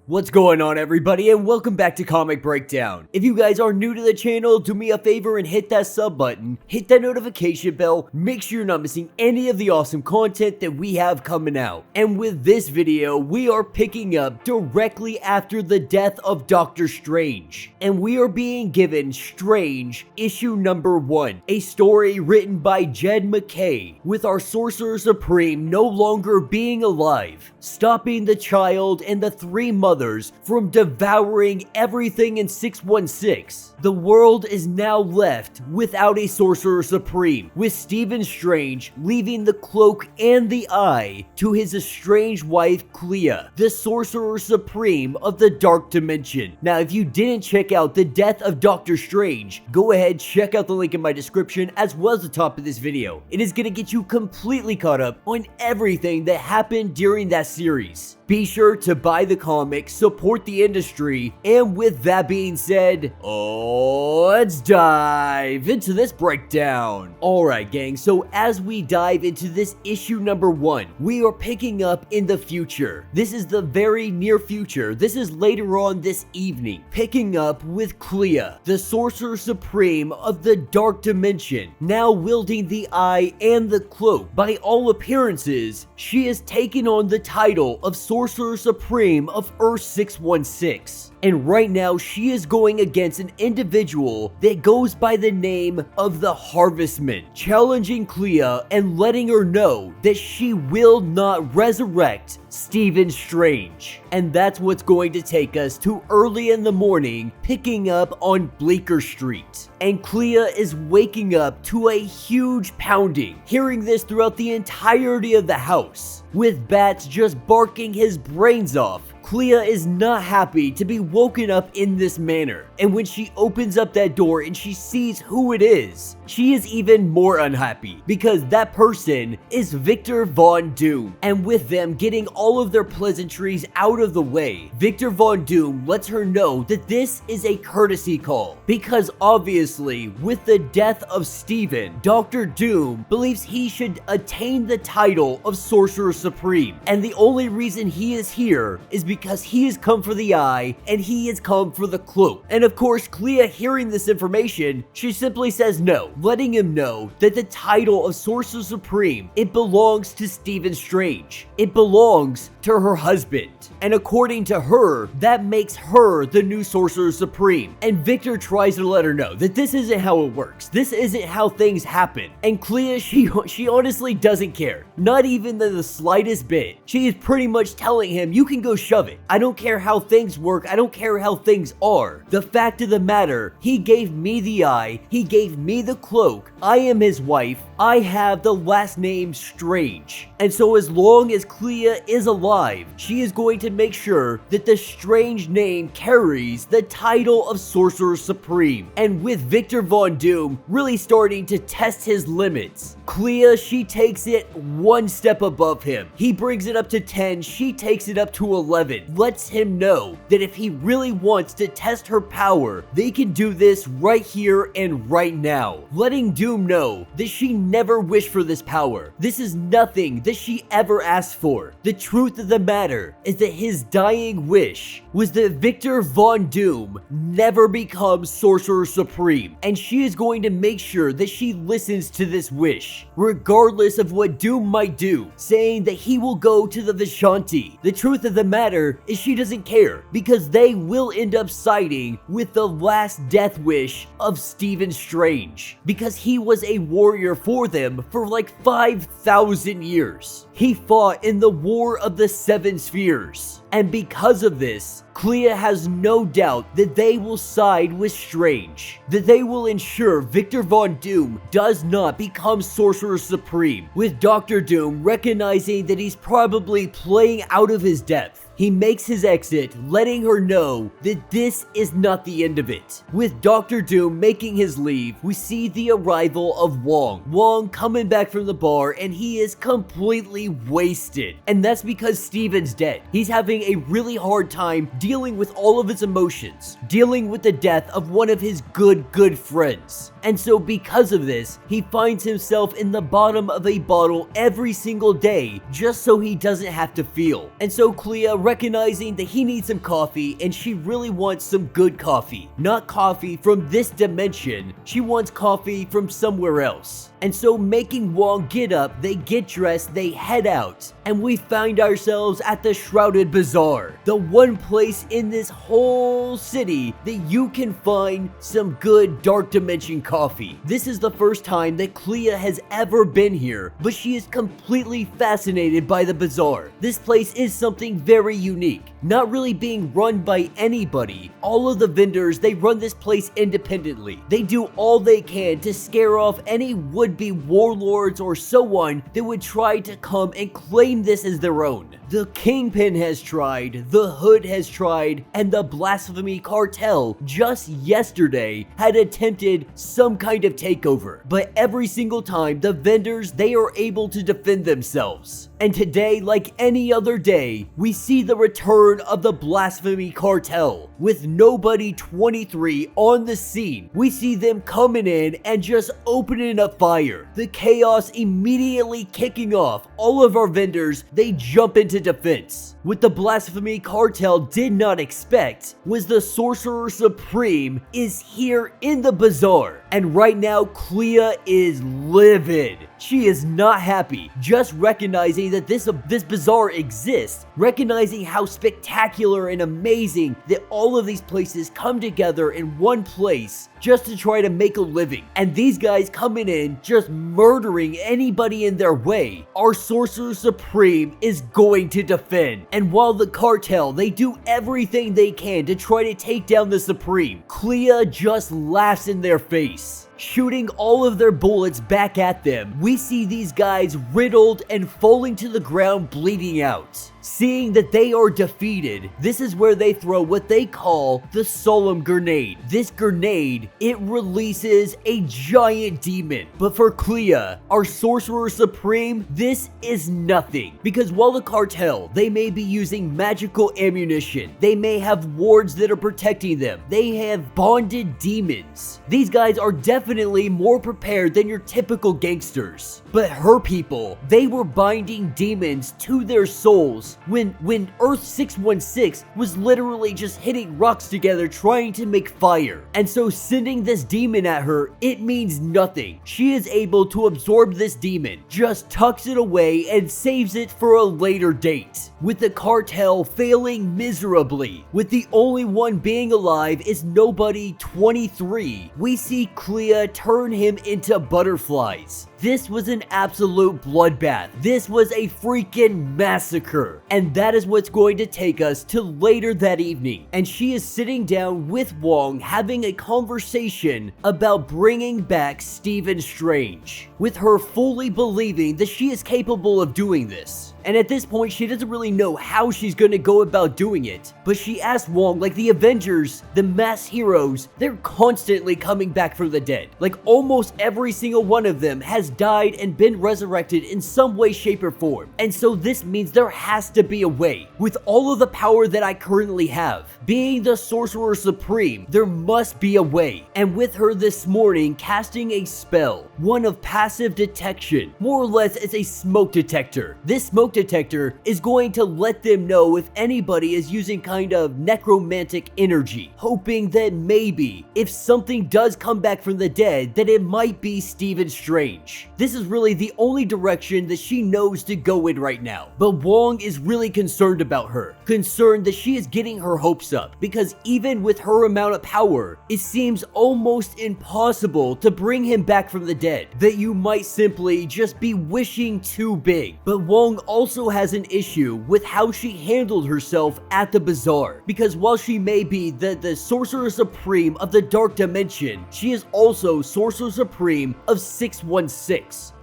What's going on, everybody, and welcome back to Comic Breakdown. If you guys are new to the channel, do me a favor and hit that sub button, hit that notification bell, make sure you're not missing any of the awesome content that we have coming out. And with this video, we are picking up directly after the death of Doctor Strange. And we are being given Strange issue number 1, a story written by Jed MacKay, with our Sorcerer Supreme no longer being alive, stopping the child and the 3 mothers from devouring everything in 616. The world is now left without a Sorcerer Supreme, with Stephen Strange leaving the cloak and the eye to his estranged wife Clea, the Sorcerer Supreme of the Dark Dimension. Now, if you didn't check out the death of Doctor Strange, go ahead, check out the link in my description as well as the top of this video. It is going to get you completely caught up on everything that happened during that series. Be sure to buy the comic, support the industry, and with that being said, let's dive into this breakdown. Alright gang, so as we dive into this issue number 1, we are picking up in the future. This is the very near future. This is later on this evening. Picking up with Clea, the Sorcerer Supreme of the Dark Dimension, now wielding the eye and the cloak. By all appearances, she has taken on the title of Sorcerer Supreme of Earth 616. And right now, she is going against an individual that goes by the name of the Harvestman, challenging Clea and letting her know that she will not resurrect Stephen Strange. And that's what's going to take us to early in the morning, picking up on Bleecker Street. And Clea is waking up to a huge pounding, hearing this throughout the entirety of the house, with bats just barking his brains off. Clea is not happy to be woken up in this manner, and when she opens up that door and she sees who it is, she is even more unhappy because that person is Victor Von Doom. And with them getting all of their pleasantries out of the way, Victor Von Doom lets her know that this is a courtesy call because obviously with the death of Stephen, Dr. Doom believes he should attain the title of Sorcerer Supreme, and the only reason he is here is because he has come for the eye and he has come for the cloak. And of course, Clea, hearing this information, she simply says no, letting him know that the title of Sorcerer Supreme, it belongs to Stephen Strange. It belongs to her husband. And according to her, that makes her the new Sorcerer Supreme. And Victor tries to let her know that this isn't how it works. This isn't how things happen. And Clea, she honestly doesn't care. Not even the slightest bit. She is pretty much telling him, you can go shove it. I don't care how things work. I don't care how things are. The fact of the matter, he gave me the eye. He gave me the cloak. I am his wife. I have the last name Strange. And so as long as Clea is alive, she is going to make sure that the Strange name carries the title of Sorcerer Supreme. And with Victor Von Doom really starting to test his limits, Clea, she takes it one step above him. He brings it up to 10, she takes it up to 11, lets him know that if he really wants to test her power, they can do this right here and right now. Letting Doom know that she never wished for this power. This is nothing that she ever asked for. The truth of the matter is that his dying wish was that Victor Von Doom never becomes Sorcerer Supreme, and she is going to make sure that she listens to this wish, regardless of what Doom might do, saying that he will go to the Vishanti. The truth of the matter is she doesn't care, because they will end up siding with the last death wish of Stephen Strange, because he was a warrior for them for like 5,000 years. He fought in the War of the Seven Spheres. And because of this, Clea has no doubt that they will side with Strange, that they will ensure Victor Von Doom does not become Sorcerer Supreme, with Dr. Doom recognizing that he's probably playing out of his depth. He makes his exit, letting her know that this is not the end of it. With Dr. Doom making his leave, we see the arrival of Wong. Wong coming back from the bar, and he is completely wasted. And that's because Stephen's dead. He's having a really hard time dealing with all of his emotions, dealing with the death of one of his good friends. And so because of this, he finds himself in the bottom of a bottle every single day, just so he doesn't have to feel. And so Clea recognizing that he needs some coffee and she really wants some good coffee. Not coffee from this dimension, she wants coffee from somewhere else. And so making Wong get up, they get dressed, they head out, and we find ourselves at the Shrouded Bazaar, the one place in this whole city that you can find some good dark dimension coffee. This is the first time that Clea has ever been here, but she is completely fascinated by the bazaar. This place is something very unique, not really being run by anybody. All of the vendors, they run this place independently. They do all they can to scare off any would-be warlords or so on that would try to come and claim this as their own. The Kingpin has tried, the Hood has tried, and the Blasphemy cartel just yesterday had attempted some kind of takeover. But every single time, the vendors, they are able to defend themselves. And today, like any other day, we see the return of the Blasphemy cartel. With Nobody 23 on the scene, we see them coming in and just opening up fire. The chaos immediately kicking off. All of our vendors, they jump into defense. What the Blasphemy cartel did not expect was the Sorcerer Supreme is here in the bazaar. And right now, Clea is livid. She is not happy, just recognizing that this bazaar exists, recognizing how spectacular and amazing that all of these places come together in one place just to try to make a living. And these guys coming in, just murdering anybody in their way. Our Sorcerer Supreme is going to defend. And while the cartel, they do everything they can to try to take down the Supreme, Clea just laughs in their face, shooting all of their bullets back at them. We see these guys riddled and falling to the ground, bleeding out. Seeing that they are defeated, this is where they throw what they call the Solemn Grenade. This grenade, it releases a giant demon. But for Clea, our Sorcerer Supreme, this is nothing. Because while the cartel, they may be using magical ammunition, they may have wards that are protecting them, they have bonded demons. These guys are definitely more prepared than your typical gangsters. But her people, they were binding demons to their souls when Earth 616 was literally just hitting rocks together trying to make fire. And so sending this demon at her, it means nothing. She is able to absorb this demon, just tucks it away and saves it for a later date. With the cartel failing miserably, with the only one being alive is Nobody 23, we see Clea turn him into butterflies. This was an absolute bloodbath. This was a freaking massacre. And that is what's going to take us to later that evening. And she is sitting down with Wong having a conversation about bringing back Stephen Strange, with her fully believing that she is capable of doing this. And at this point, she doesn't really know how she's gonna go about doing it. But she asked Wong, like the Avengers, the mass heroes, they're constantly coming back from the dead. Like almost every single one of them has died and been resurrected in some way, shape, or form. And so this means there has to be a way. With all of the power that I currently have, being the Sorcerer Supreme, there must be a way. And with her this morning casting a spell, one of passive detection, more or less it's a smoke detector. This smoke detector is going to let them know if anybody is using kind of necromantic energy, hoping that maybe if something does come back from the dead, that it might be Stephen Strange. This is really the only direction that she knows to go in right now. But Wong is really concerned about her, concerned that she is getting her hopes up, because even with her amount of power, it seems almost impossible to bring him back from the dead, that you might simply just be wishing too big. But Wong also has an issue with how she handled herself at the bazaar, because while she may be the Sorcerer Supreme of the Dark Dimension, she is also Sorcerer Supreme of 616.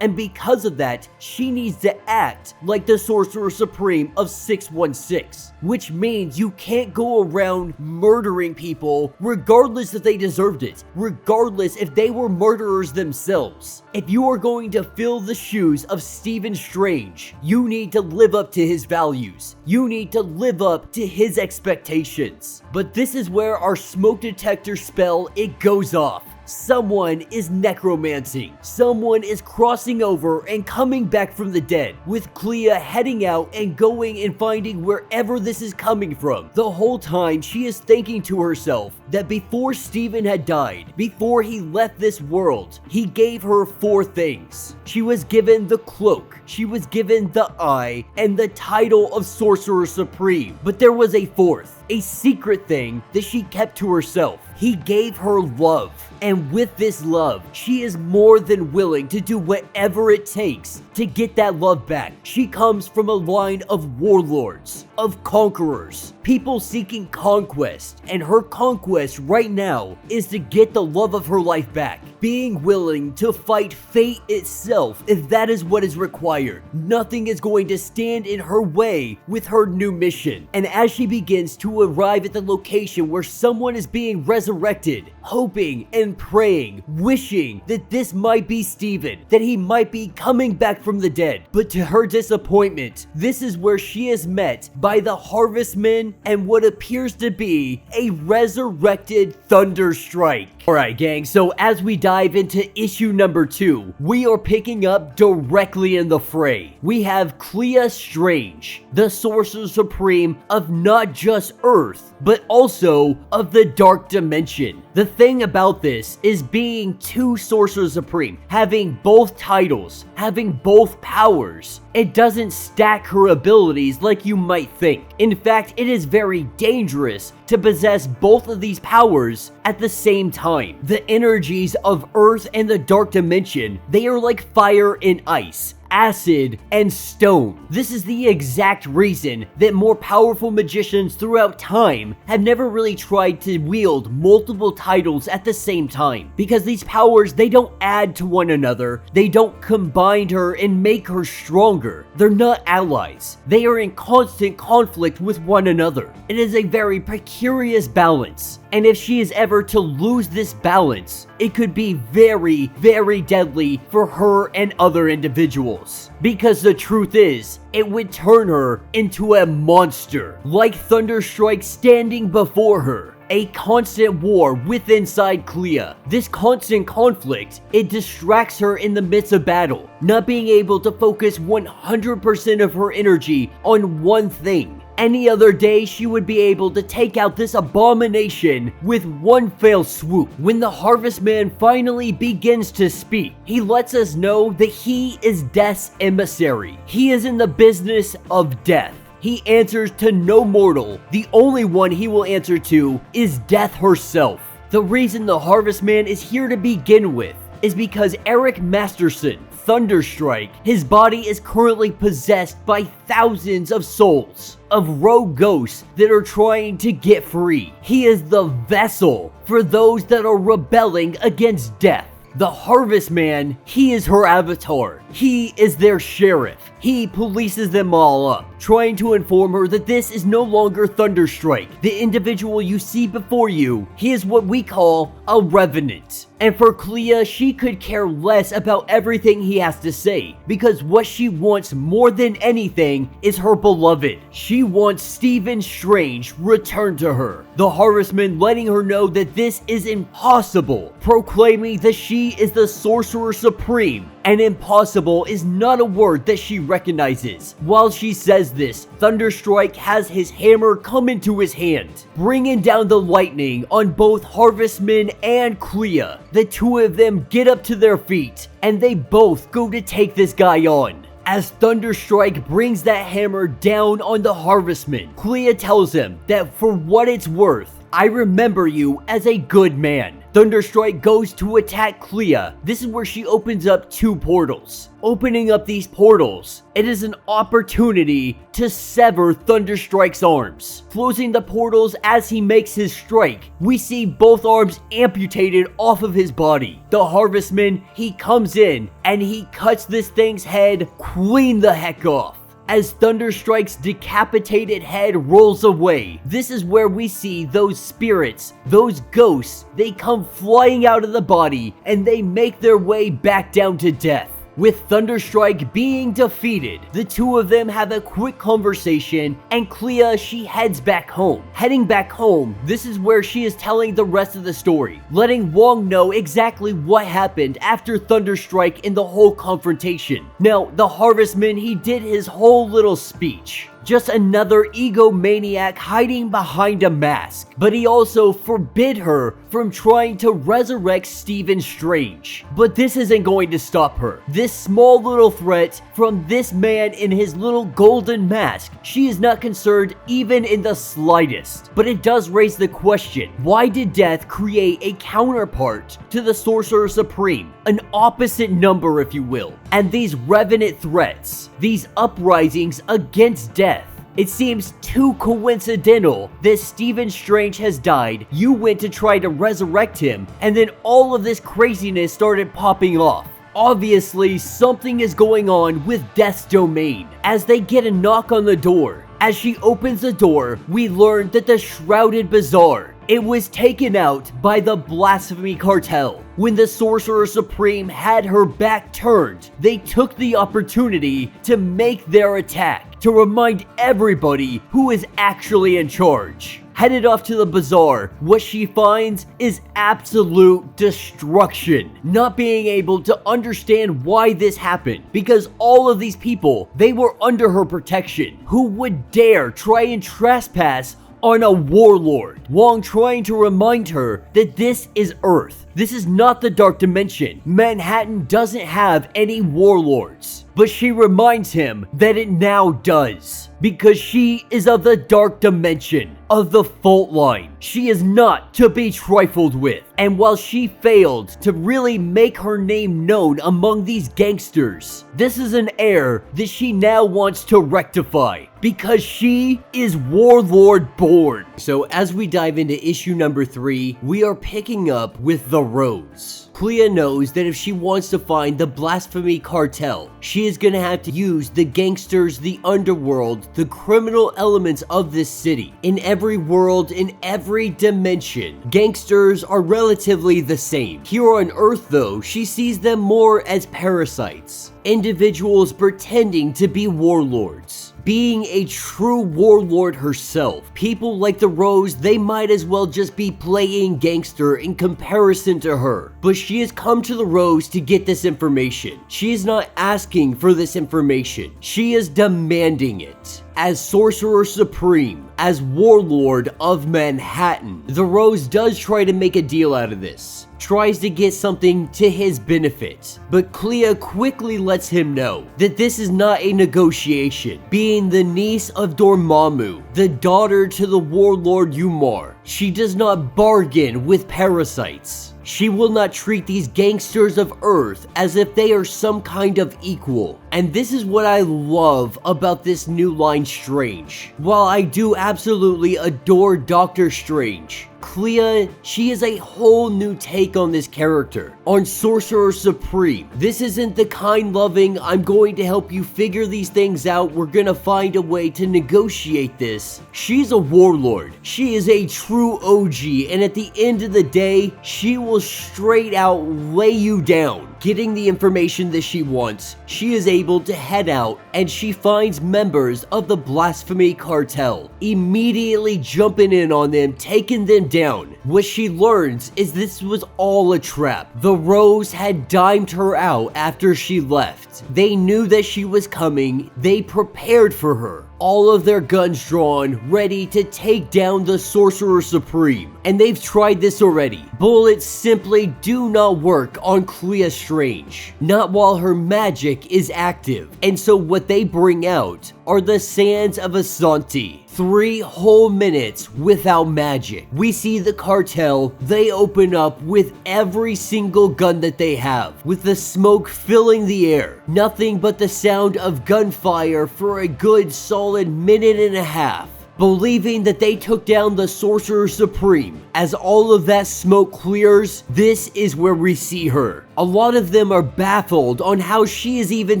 And because of that, she needs to act like the Sorcerer Supreme of 616, which means you can't go around murdering people regardless if they deserved it, regardless if they were murderers themselves. If you are going to fill the shoes of Stephen Strange, you need to live up to his values. You need to live up to his expectations. But this is where our smoke detector spell, it goes off. Someone is necromancing. Someone is crossing over and coming back from the dead, with Clea heading out and going and finding wherever this is coming from. The whole time she is thinking to herself that before Stephen had died, before he left this world, he gave her 4 things. She was given the cloak, she was given the eye, and the title of Sorcerer Supreme. But there was a 4th, a secret thing that she kept to herself. He gave her love, and with this love, she is more than willing to do whatever it takes to get that love back. She comes from a line of warlords, of conquerors, people seeking conquest, and her conquest right now is to get the love of her life back, being willing to fight fate itself if that is what is required. Nothing is going to stand in her way with her new mission. And as she begins to arrive at the location where someone is being resurrected, hoping and praying, wishing that this might be Stephen, that he might be coming back from the dead. But to her disappointment, this is where she is met by the harvestman and what appears to be a resurrected Thunderstrike. Alright gang, so as we dive into issue number 2, we are picking up directly in the fray. We have Clea Strange, the Sorcerer Supreme of not just Earth, but also of the Dark Dimension. The thing about this is being 2 Sorcerers Supreme, having both titles, having both powers. It doesn't stack her abilities like you might think. In fact, it is very dangerous to possess both of these powers at the same time. The energies of Earth and the Dark Dimension, they are like fire and ice, acid, and stone. This is the exact reason that more powerful magicians throughout time have never really tried to wield multiple titles at the same time, because these powers, they don't add to one another, they don't combine her and make her stronger. They're not allies. They are in constant conflict with one another. It is a very precarious balance, and if she is ever to lose this balance, it could be very, very deadly for her and other individuals. Because the truth is, it would turn her into a monster, like Thunderstrike standing before her. A constant war with inside Clea. This constant conflict, it distracts her in the midst of battle, not being able to focus 100% of her energy on one thing. Any other day, she would be able to take out this abomination with one fell swoop. When the harvestman finally begins to speak, he lets us know that he is Death's emissary. He is in the business of death. He answers to no mortal. The only one he will answer to is Death herself. The reason the harvestman is here to begin with is because Eric Masterson, Thunderstrike, his body is currently possessed by thousands of souls, of rogue ghosts that are trying to get free. He is the vessel for those that are rebelling against death. The harvestman, he is her avatar. He is their sheriff. He polices them all up, trying to inform her that this is no longer Thunderstrike. The individual you see before you, he is what we call a revenant. And for Clea, she could care less about everything he has to say, because what she wants more than anything is her beloved. She wants Stephen Strange returned to her. The harvestman letting her know that this is impossible, proclaiming that she is the Sorcerer Supreme, and impossible is not a word that she recognizes. While she says this, Thunderstrike has his hammer come into his hand, bringing down the lightning on both harvestman and Clea. The 2 of them get up to their feet, and they both go to take this guy on. As Thunderstrike brings that hammer down on the harvestman, Clea tells him that for what it's worth, I remember you as a good man. Thunderstrike goes to attack Clea. This is where she opens up 2 portals. Opening up these portals, it is an opportunity to sever Thunderstrike's arms. Closing the portals as he makes his strike, we see both arms amputated off of his body. The harvestman, he comes in and he cuts this thing's head clean the heck off. As Thunderstrike's decapitated head rolls away, this is where we see those spirits, those ghosts, they come flying out of the body and they make their way back down to death. With Thunderstrike being defeated, the two of them have a quick conversation, and Clea, she heads back home. Heading back home, this is where she is telling the rest of the story, letting Wong know exactly what happened after Thunderstrike in the whole confrontation. Now, the harvestman, he did his whole little speech. Just another egomaniac hiding behind a mask. But he also forbid her from trying to resurrect Stephen Strange. But this isn't going to stop her. This small little threat from this man in his little golden mask, she is not concerned even in the slightest. But it does raise the question, why did Death create a counterpart to the Sorcerer Supreme? An opposite number, if you will. And these revenant threats, these uprisings against Death, it seems too coincidental that Stephen Strange has died, you went to try to resurrect him, and then all of this craziness started popping off. Obviously, something is going on with Death's domain, as they get a knock on the door. As she opens the door, we learn that the Shrouded Bazaar, it was taken out by the Blasphemy cartel. When the Sorcerer Supreme had her back turned, they took the opportunity to make their attack, to remind everybody who is actually in charge. Headed off to the bazaar, what she finds is absolute destruction. Not being able to understand why this happened, because all of these people, they were under her protection. Who would dare try and trespass on a warlord? Wong trying to remind her that this is Earth. This is not the Dark Dimension. Manhattan doesn't have any warlords. But she reminds him that it now does, because she is of the Dark Dimension, of the fault line. She is not to be trifled with. And while she failed to really make her name known among these gangsters, this is an error that she now wants to rectify, because she is Warlord born. So as we dive into issue number 3, we are picking up with the Rose. Clea knows that if she wants to find the Blasphemy cartel, she is gonna have to use the gangsters, the underworld, the criminal elements of this city. In every world, in every dimension, gangsters are relatively the same. Here on Earth though, she sees them more as parasites. Individuals pretending to be warlords. Being a true warlord herself, people like the Rose, they might as well just be playing gangster in comparison to her. But she has come to the Rose to get this information. She is not asking for this information. She is demanding it. As Sorcerer Supreme, as Warlord of Manhattan, the Rose does try to make a deal out of this. Tries to get something to his benefit, but Clea quickly lets him know that this is not a negotiation. Being the niece of Dormammu, the daughter to the warlord Umar, she does not bargain with parasites. She will not treat these gangsters of Earth as if they are some kind of equal. And this is what I love about this new line Strange. While I do absolutely adore Doctor Strange, Clea, she is a whole new take on this character, on Sorcerer Supreme. This isn't the kind loving, I'm going to help you figure these things out, we're gonna find a way to negotiate this. She's a warlord. She is a true OG, and at the end of the day, she will straight out lay you down. Getting the information that she wants, she is able to head out and she finds members of the Blasphemy cartel, immediately jumping in on them, taking them down. What she learns is this was all a trap. The Rose had dimed her out after she left. They knew that she was coming, they prepared for her. All of their guns drawn, ready to take down the Sorcerer Supreme. And they've tried this already. Bullets simply do not work on Clea Strange. Not while her magic is active. And so what they bring out are the Sands of Asante. 3 whole minutes without magic. We see the cartel, they open up with every single gun that they have, with the smoke filling the air. Nothing but the sound of gunfire for a good solid minute and a half. Believing that they took down the Sorcerer Supreme. As all of that smoke clears, this is where we see her. A lot of them are baffled on how she is even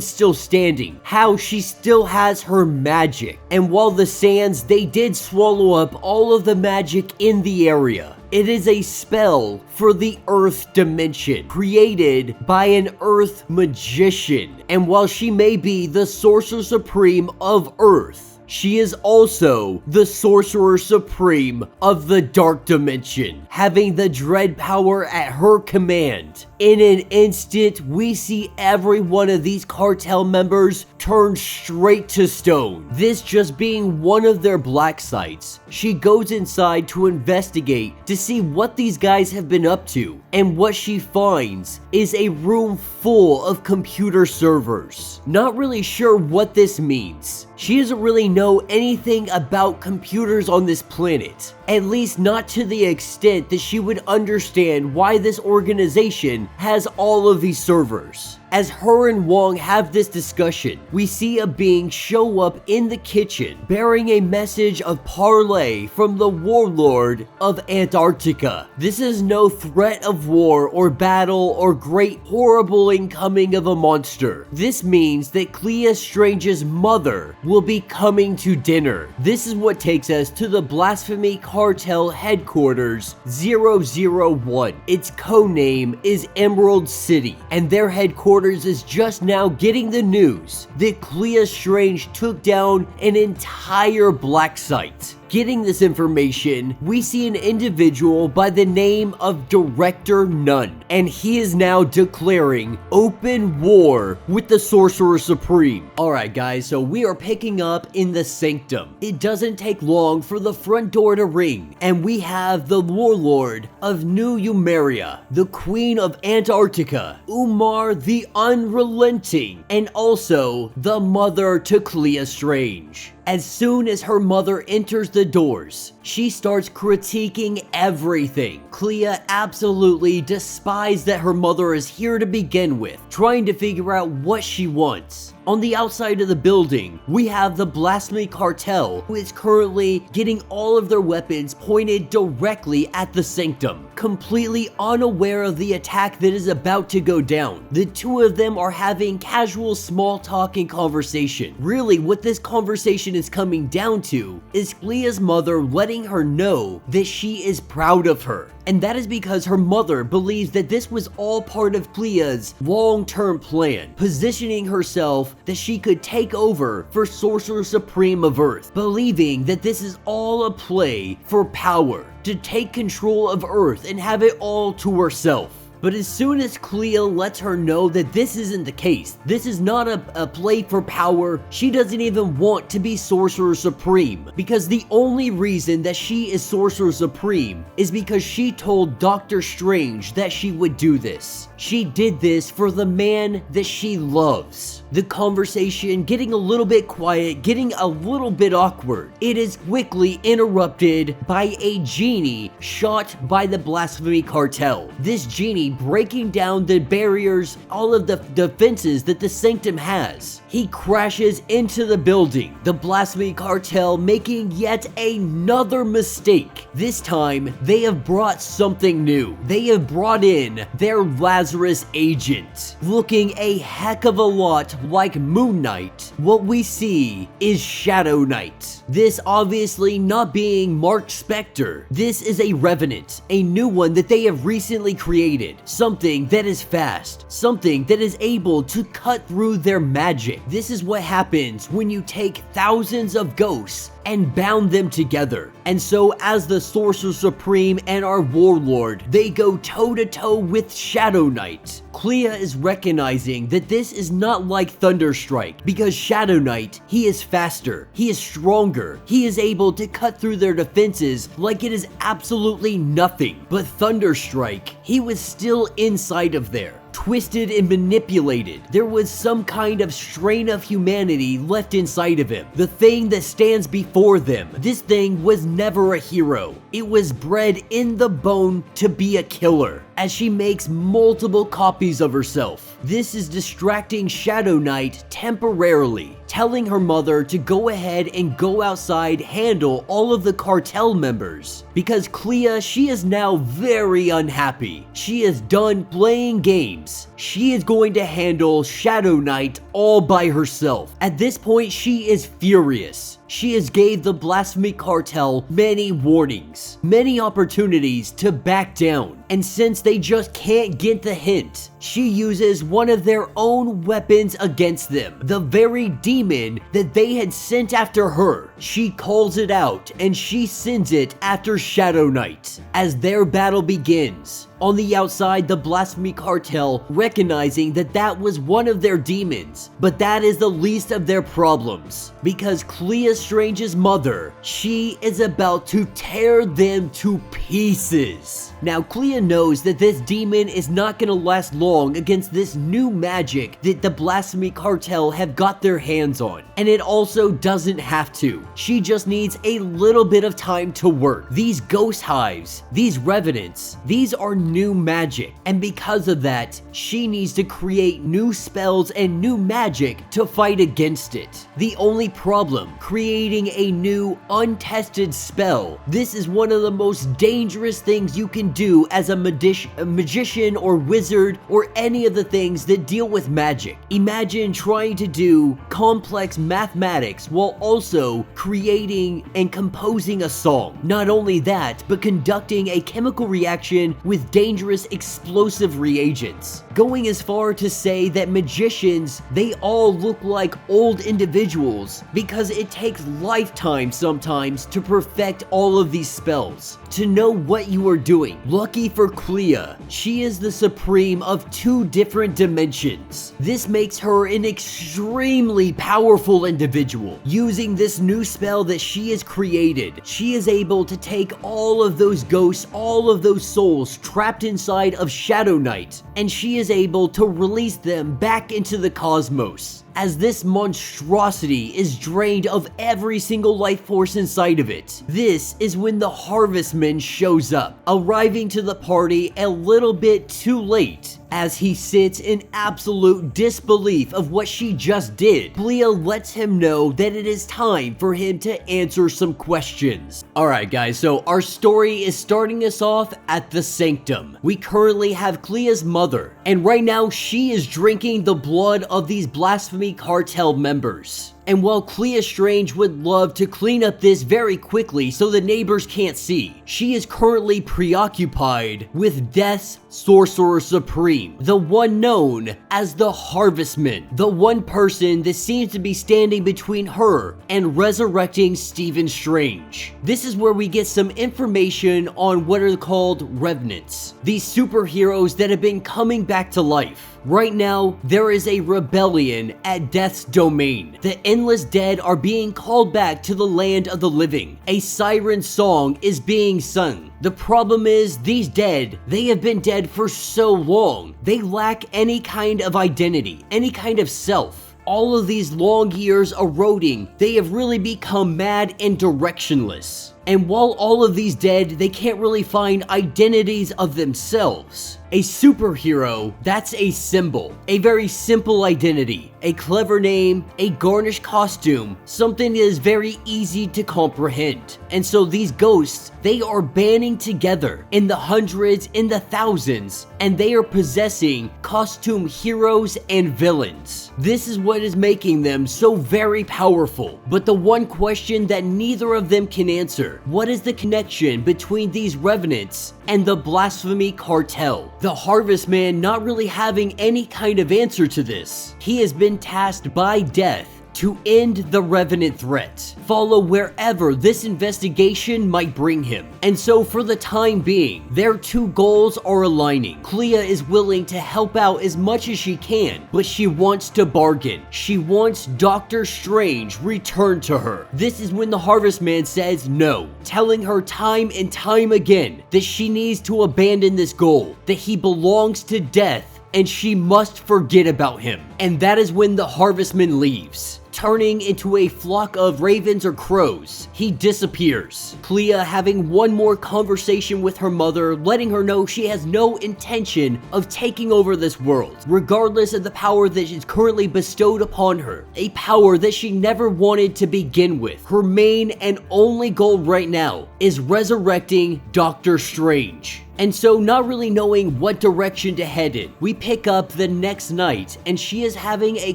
still standing, how she still has her magic. And while the Sands, they did swallow up all of the magic in the area, It is a spell for the Earth dimension, created by an Earth magician. And while she may be the Sorcerer Supreme of Earth, she is also the Sorcerer Supreme of the Dark Dimension, having the dread power at her command. In an instant, we see every one of these cartel members turn straight to stone. This just being one of their black sites. She goes inside to investigate to see what these guys have been up to, and what she finds is a room full of computer servers. Not really sure what this means. She doesn't really know anything about computers on this planet, at least not to the extent that she would understand why this organization has all of these servers. As her and Wong have this discussion, we see a being show up in the kitchen bearing a message of parley from the warlord of Antarctica. This is no threat of war or battle or great horrible incoming of a monster. This means that Clea Strange's mother will be coming to dinner. This is what takes us to the Blasphemy Cartel headquarters 001. Its codename is Emerald City, and their headquarters is just now getting the news that Clea Strange took down an entire black site. Getting this information, we see an individual by the name of Director Nunn, and he is now declaring open war with the Sorcerer Supreme. Alright guys, so we are picking up in the Sanctum. It doesn't take long for the front door to ring, and we have the warlord of New Umeria, the Queen of Antarctica, Umar the Unrelenting, and also the mother to Clea Strange. As soon as her mother enters the doors, she starts critiquing everything. Clea absolutely despises that her mother is here to begin with, trying to figure out what she wants. On the outside of the building, we have the Blasphemy Cartel, who is currently getting all of their weapons pointed directly at the Sanctum, completely unaware of the attack that is about to go down. The two of them are having casual small talk and conversation. Really, what this conversation is coming down to is Clea's mother letting her know that she is proud of her. And that is because her mother believes that this was all part of Clea's long-term plan, positioning herself that she could take over for Sorcerer Supreme of Earth, believing that this is all a play for power, to take control of Earth and have it all to herself. But as soon as Clea lets her know that this isn't the case, this is not a play for power, she doesn't even want to be Sorcerer Supreme, because the only reason that she is Sorcerer Supreme is because she told Dr. Strange that she would do this. She did this for the man that she loves. The conversation getting a little bit quiet, getting a little bit awkward. It is quickly interrupted by a genie shot by the Blasphemy Cartel. This genie breaking down the barriers, all of the defenses that the Sanctum has. He crashes into the building. The Blasphemy Cartel making yet another mistake. This time, they have brought something new. They have brought in their Lazarus agent, looking a heck of a lot like Moon Knight. What we see is Shadow Knight. This obviously not being Mark Spector. This is a Revenant, a new one that they have recently created. Something that is fast, something that is able to cut through their magic. This is what happens when you take thousands of ghosts and bound them together. And so as the Sorcerer Supreme and our warlord, they go toe to toe with Shadow Knight. Clea is recognizing that this is not like Thunderstrike, because Shadow Knight, he is faster, he is stronger, he is able to cut through their defenses like it is absolutely nothing. But Thunderstrike, he was still inside of there, twisted and manipulated. There was some kind of strain of humanity left inside of him. The thing that stands before them, this thing was never a hero. It was bred in the bone to be a killer, as she makes multiple copies of herself. This is distracting Shadow Knight temporarily telling her mother to go ahead and go outside, handle all of the cartel members. Because Clea, she is now very unhappy. She is done playing games. She is going to handle Shadow Knight all by herself. At this point, she is furious. She has gave the Blasphemy Cartel many warnings, many opportunities to back down. And since they just can't get the hint, she uses one of their own weapons against them. The very demon that they had sent after her. She calls it out and she sends it after Shadow Knight. As their battle begins, on the outside, the Blasphemy Cartel recognizing that that was one of their demons, but that is the least of their problems, because Clea Strange's mother, she is about to tear them to pieces. Now, Clea knows that this demon is not going to last long against this new magic that the Blasphemy Cartel have got their hands on, and it also doesn't have to. She just needs a little bit of time to work. These ghost hives, these revenants, these are new magic, and because of that, she needs to create new spells and new magic to fight against it. The only problem, creating a new untested spell. This is one of the most dangerous things you can do as a magician or wizard or any of the things that deal with magic. Imagine trying to do complex mathematics while also creating and composing a song. Not only that, but conducting a chemical reaction with dangerous explosive reagents. Going as far to say that magicians, they all look like old individuals because it takes lifetimes sometimes to perfect all of these spells, to know what you are doing. Lucky for Clea, she is the supreme of two different dimensions. This makes her an extremely powerful individual. Using this new spell that she has created, she is able to take all of those ghosts, all of those souls trapped inside of Shadow Knight, and she is able to release them back into the cosmos. As this monstrosity is drained of every single life force inside of it, this is when the harvestman shows up, arriving to the party a little bit too late. As he sits in absolute disbelief of what she just did, Clea lets him know that it is time for him to answer some questions. Alright guys, so our story is starting us off at the Sanctum. We currently have Clea's mother, and right now she is drinking the blood of these Blasphemy Cartel members. And while Clea Strange would love to clean up this very quickly so the neighbors can't see, she is currently preoccupied with Death's Sorcerer Supreme, the one known as the Harvestman, the one person that seems to be standing between her and resurrecting Stephen Strange. This is where we get some information on what are called Revenants, these superheroes that have been coming back to life. Right now, there is a rebellion at Death's domain. The endless dead are being called back to the land of the living. A siren song is being sung. The problem is, these dead, they have been dead for so long. They lack any kind of identity, any kind of self. All of these long years eroding, they have really become mad and directionless. And while all of these dead, they can't really find identities of themselves. A superhero, that's a symbol, a very simple identity, a clever name, a garnished costume, something that is very easy to comprehend. And so these ghosts, they are banding together in the hundreds, in the thousands, and they are possessing costume heroes and villains. This is what is making them so very powerful. But the one question that neither of them can answer, what is the connection between these revenants and the Blasphemy Cartel? The Harvestman not really having any kind of answer to this. He has been tasked by Death to end the Revenant threat, follow wherever this investigation might bring him. And so for the time being, their two goals are aligning. Clea is willing to help out as much as she can, but she wants to bargain. She wants Doctor Strange returned to her. This is when the Harvestman says no, telling her time and time again that she needs to abandon this goal, that he belongs to Death, and she must forget about him. And that is when the Harvestman leaves, turning into a flock of ravens or crows. He disappears. Clea having one more conversation with her mother, letting her know she has no intention of taking over this world, regardless of the power that is currently bestowed upon her, a power that she never wanted to begin with. Her main and only goal right now is resurrecting Doctor Strange. And so, not really knowing what direction to head in, we pick up the next night and she is having a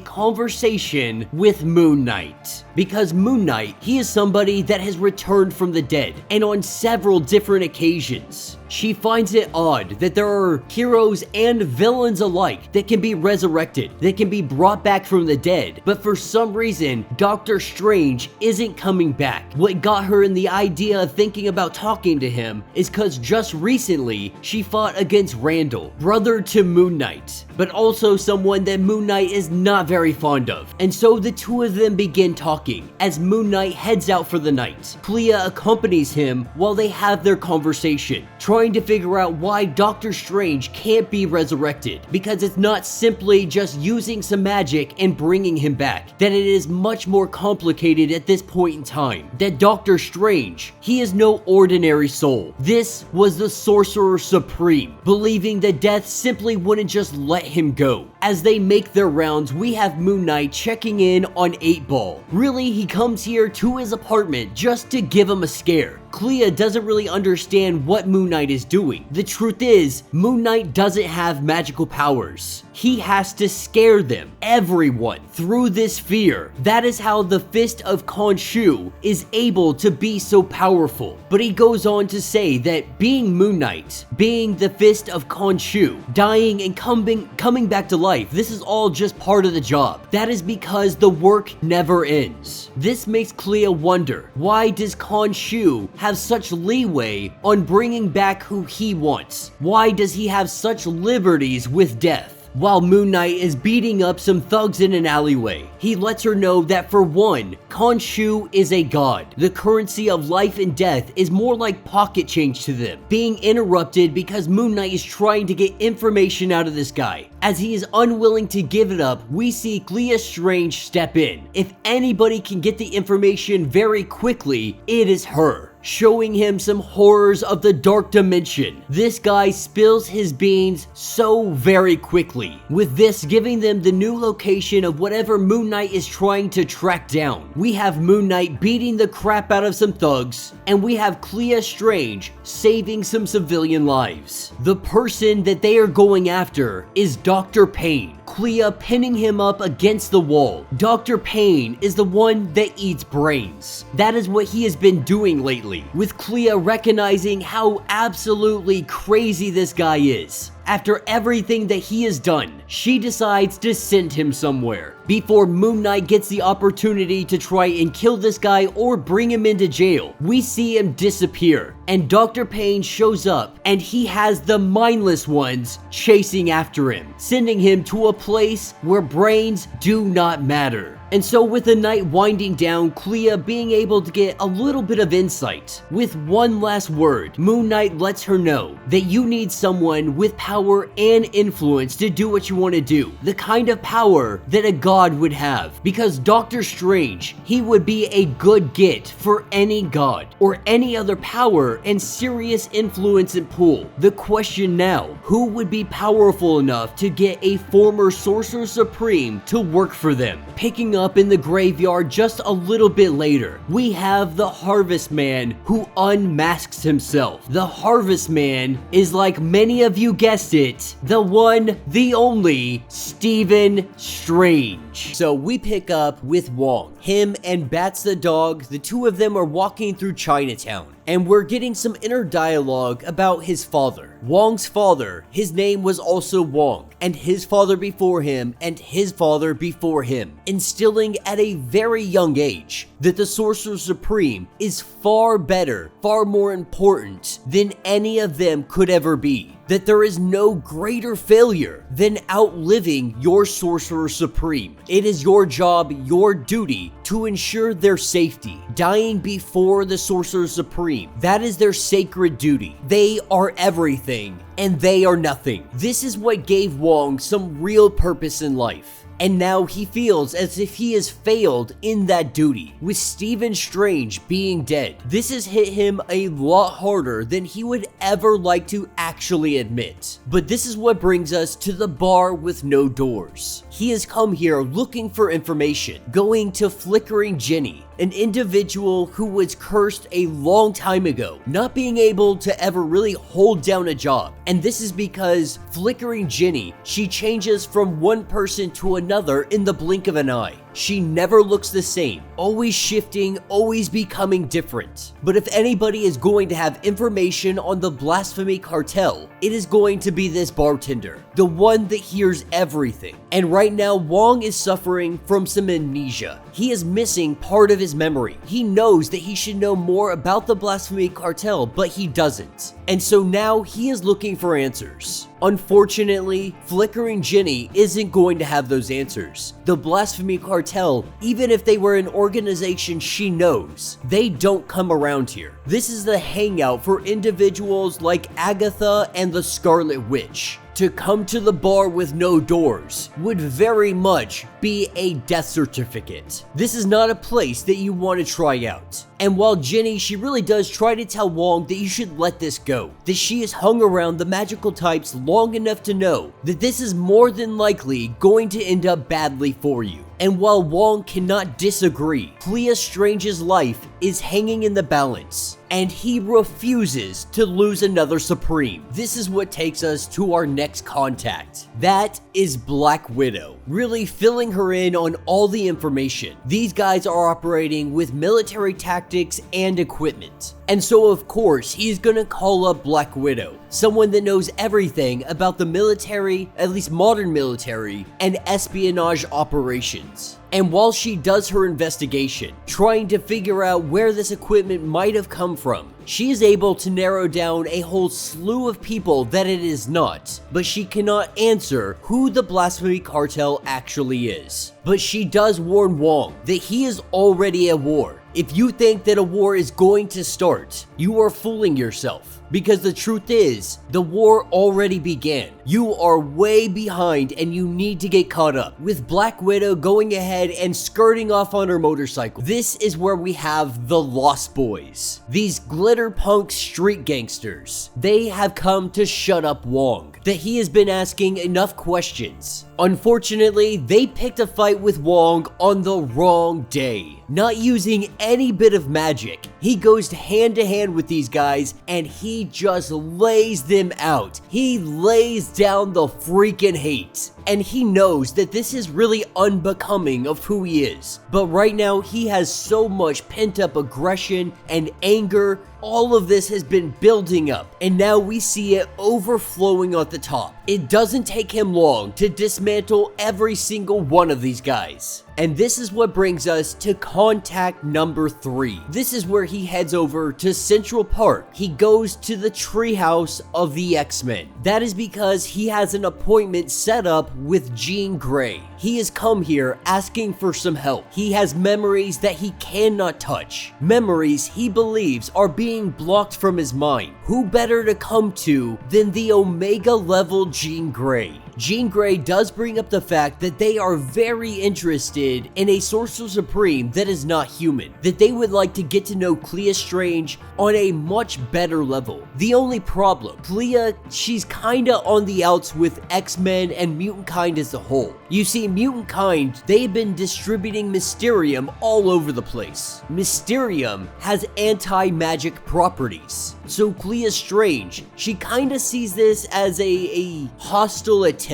conversation with Moon Knight. Because Moon Knight, he is somebody that has returned from the dead, and on several different occasions. She finds it odd that there are heroes and villains alike that can be resurrected, that can be brought back from the dead, but for some reason, Doctor Strange isn't coming back. What got her in the idea of thinking about talking to him is because just recently, she fought against Randall, brother to Moon Knight, but also someone that Moon Knight is not very fond of. And so the two of them begin talking as Moon Knight heads out for the night. Clea accompanies him while they have their conversation, trying to figure out why Doctor Strange can't be resurrected, because it's not simply just using some magic and bringing him back, that it is much more complicated at this point in time, that Doctor Strange, he is no ordinary soul. This was the Sorcerer Supreme, believing that death simply wouldn't just let him go. As they make their rounds, we have Moon Knight checking in on 8-Ball. Really, he comes here to his apartment just to give him a scare. Clea doesn't really understand what Moon Knight is doing. The truth is, Moon Knight doesn't have magical powers. He has to scare them, everyone, through this fear. That is how the Fist of Khonshu is able to be so powerful. But he goes on to say that being Moon Knight, being the Fist of Khonshu, dying and coming back to life, this is all just part of the job. That is because the work never ends. This makes Clea wonder, why does Khonshu have such leeway on bringing back who he wants? Why does he have such liberties with death? While Moon Knight is beating up some thugs in an alleyway, he lets her know that for one, Khonshu is a god. The currency of life and death is more like pocket change to them, being interrupted because Moon Knight is trying to get information out of this guy. As he is unwilling to give it up, we see Clea Strange step in. If anybody can get the information very quickly, it is her, showing him some horrors of the dark dimension. This guy spills his beans so very quickly, with this giving them the new location of whatever Moon Knight is trying to track down. We have Moon Knight beating the crap out of some thugs, and we have Clea Strange saving some civilian lives. The person that they are going after is Dr. Payne. Clea pinning him up against the wall. Dr. Payne is the one that eats brains. That is what he has been doing lately, with Clea recognizing how absolutely crazy this guy is. After everything that he has done, she decides to send him somewhere. Before Moon Knight gets the opportunity to try and kill this guy or bring him into jail, we see him disappear, and Dr. Payne shows up, and he has the mindless ones chasing after him, sending him to a place where brains do not matter. And so with the night winding down, Clea being able to get a little bit of insight. With one last word, Moon Knight lets her know that you need someone with power and influence to do what you want to do. The kind of power that a god would have. Because Doctor Strange, he would be a good get for any god or any other power and serious influence and pull. The question now, who would be powerful enough to get a former Sorcerer Supreme to work for them? Picking up in the graveyard just a little bit later, we have the harvestman who unmasks himself. The harvestman is, like many of you guessed it, the one, the only, Stephen Strange. So we pick up with Wong. Him and Bats the dog, the two of them are walking through Chinatown, and we're getting some inner dialogue about his father. Wong's father, his name was also Wong, and his father before him, and his father before him, instilling at a very young age that the Sorcerer Supreme is far better, far more important than any of them could ever be. That there is no greater failure than outliving your Sorcerer Supreme. It is your job, your duty, to ensure their safety. Dying before the Sorcerer Supreme, that is their sacred duty. They are everything, and they are nothing. This is what gave Wong some real purpose in life. and now he feels as if he has failed in that duty, with Stephen Strange being dead. This has hit him a lot harder than he would ever like to actually admit. But this is what brings us to the bar with no doors. He has come here looking for information, going to Flickering Jenny, an individual who was cursed a long time ago, not being able to ever really hold down a job. And this is because Flickering Jenny, she changes from one person to another in the blink of an eye. She never looks the same, always shifting, always becoming different. But if anybody is going to have information on the blasphemy cartel, it is going to be this bartender, the one that hears everything. And right now, Wong is suffering from some amnesia. He is missing part of his memory. He knows that he should know more about the blasphemy cartel, but he doesn't. And so now he is looking for answers. Unfortunately, Flickering Jenny isn't going to have those answers. The blasphemy cartel, even if they were an organization she knows, they don't come around here. This is the hangout for individuals like Agatha and the Scarlet Witch. To come to the bar with no doors would very much be a death certificate. This is not a place that you want to try out. And while Jenny, she really does try to tell Wong that you should let this go, that she has hung around the magical types long enough to know that this is more than likely going to end up badly for you. And while Wong cannot disagree, Clea Strange's life is hanging in the balance, and he refuses to lose another Supreme. This is what takes us to our next contact. That is Black Widow, really filling her in on all the information. These guys are operating with military tactics and equipment. And so of course, he's gonna call up Black Widow, someone that knows everything about the military, at least modern military, and espionage operations. And while she does her investigation, trying to figure out where this equipment might have come from, she is able to narrow down a whole slew of people that it is not, but she cannot answer who the blasphemy cartel actually is. But she does warn Wong that he is already at war. If you think that a war is going to start, you are fooling yourself. Because the truth is, the war already began. You are way behind and you need to get caught up. With Black Widow going ahead and skirting off on her motorcycle. This is where we have the Lost Boys. These glitter punk street gangsters. They have come to shut up Wong, that he has been asking enough questions. Unfortunately, they picked a fight with Wong on the wrong day. Not using any bit of magic, he goes hand to hand with these guys and he just lays them out. He lays down the freaking hate. And he knows that this is really unbecoming of who he is. But right now, he has so much pent-up aggression and anger. All of this has been building up, and now we see it overflowing at the top. It doesn't take him long to dismantle every single one of these guys. And this is what brings us to contact number 3. This is where he heads over to Central Park. He goes to the treehouse of the X-Men. That is because he has an appointment set up with Jean Grey. He has come here asking for some help. He has memories that he cannot touch. Memories he believes are being blocked from his mind. Who better to come to than the Omega level Jean Grey? Jean Grey does bring up the fact that they are very interested in a Sorcerer Supreme that is not human, that they would like to get to know Clea Strange on a much better level. The only problem, Clea, she's kinda on the outs with X-Men and mutant kind as a whole. You see, mutant kind, they've been distributing Mysterium all over the place. Mysterium has anti-magic properties. So Clea Strange, she kinda sees this as a hostile attempt.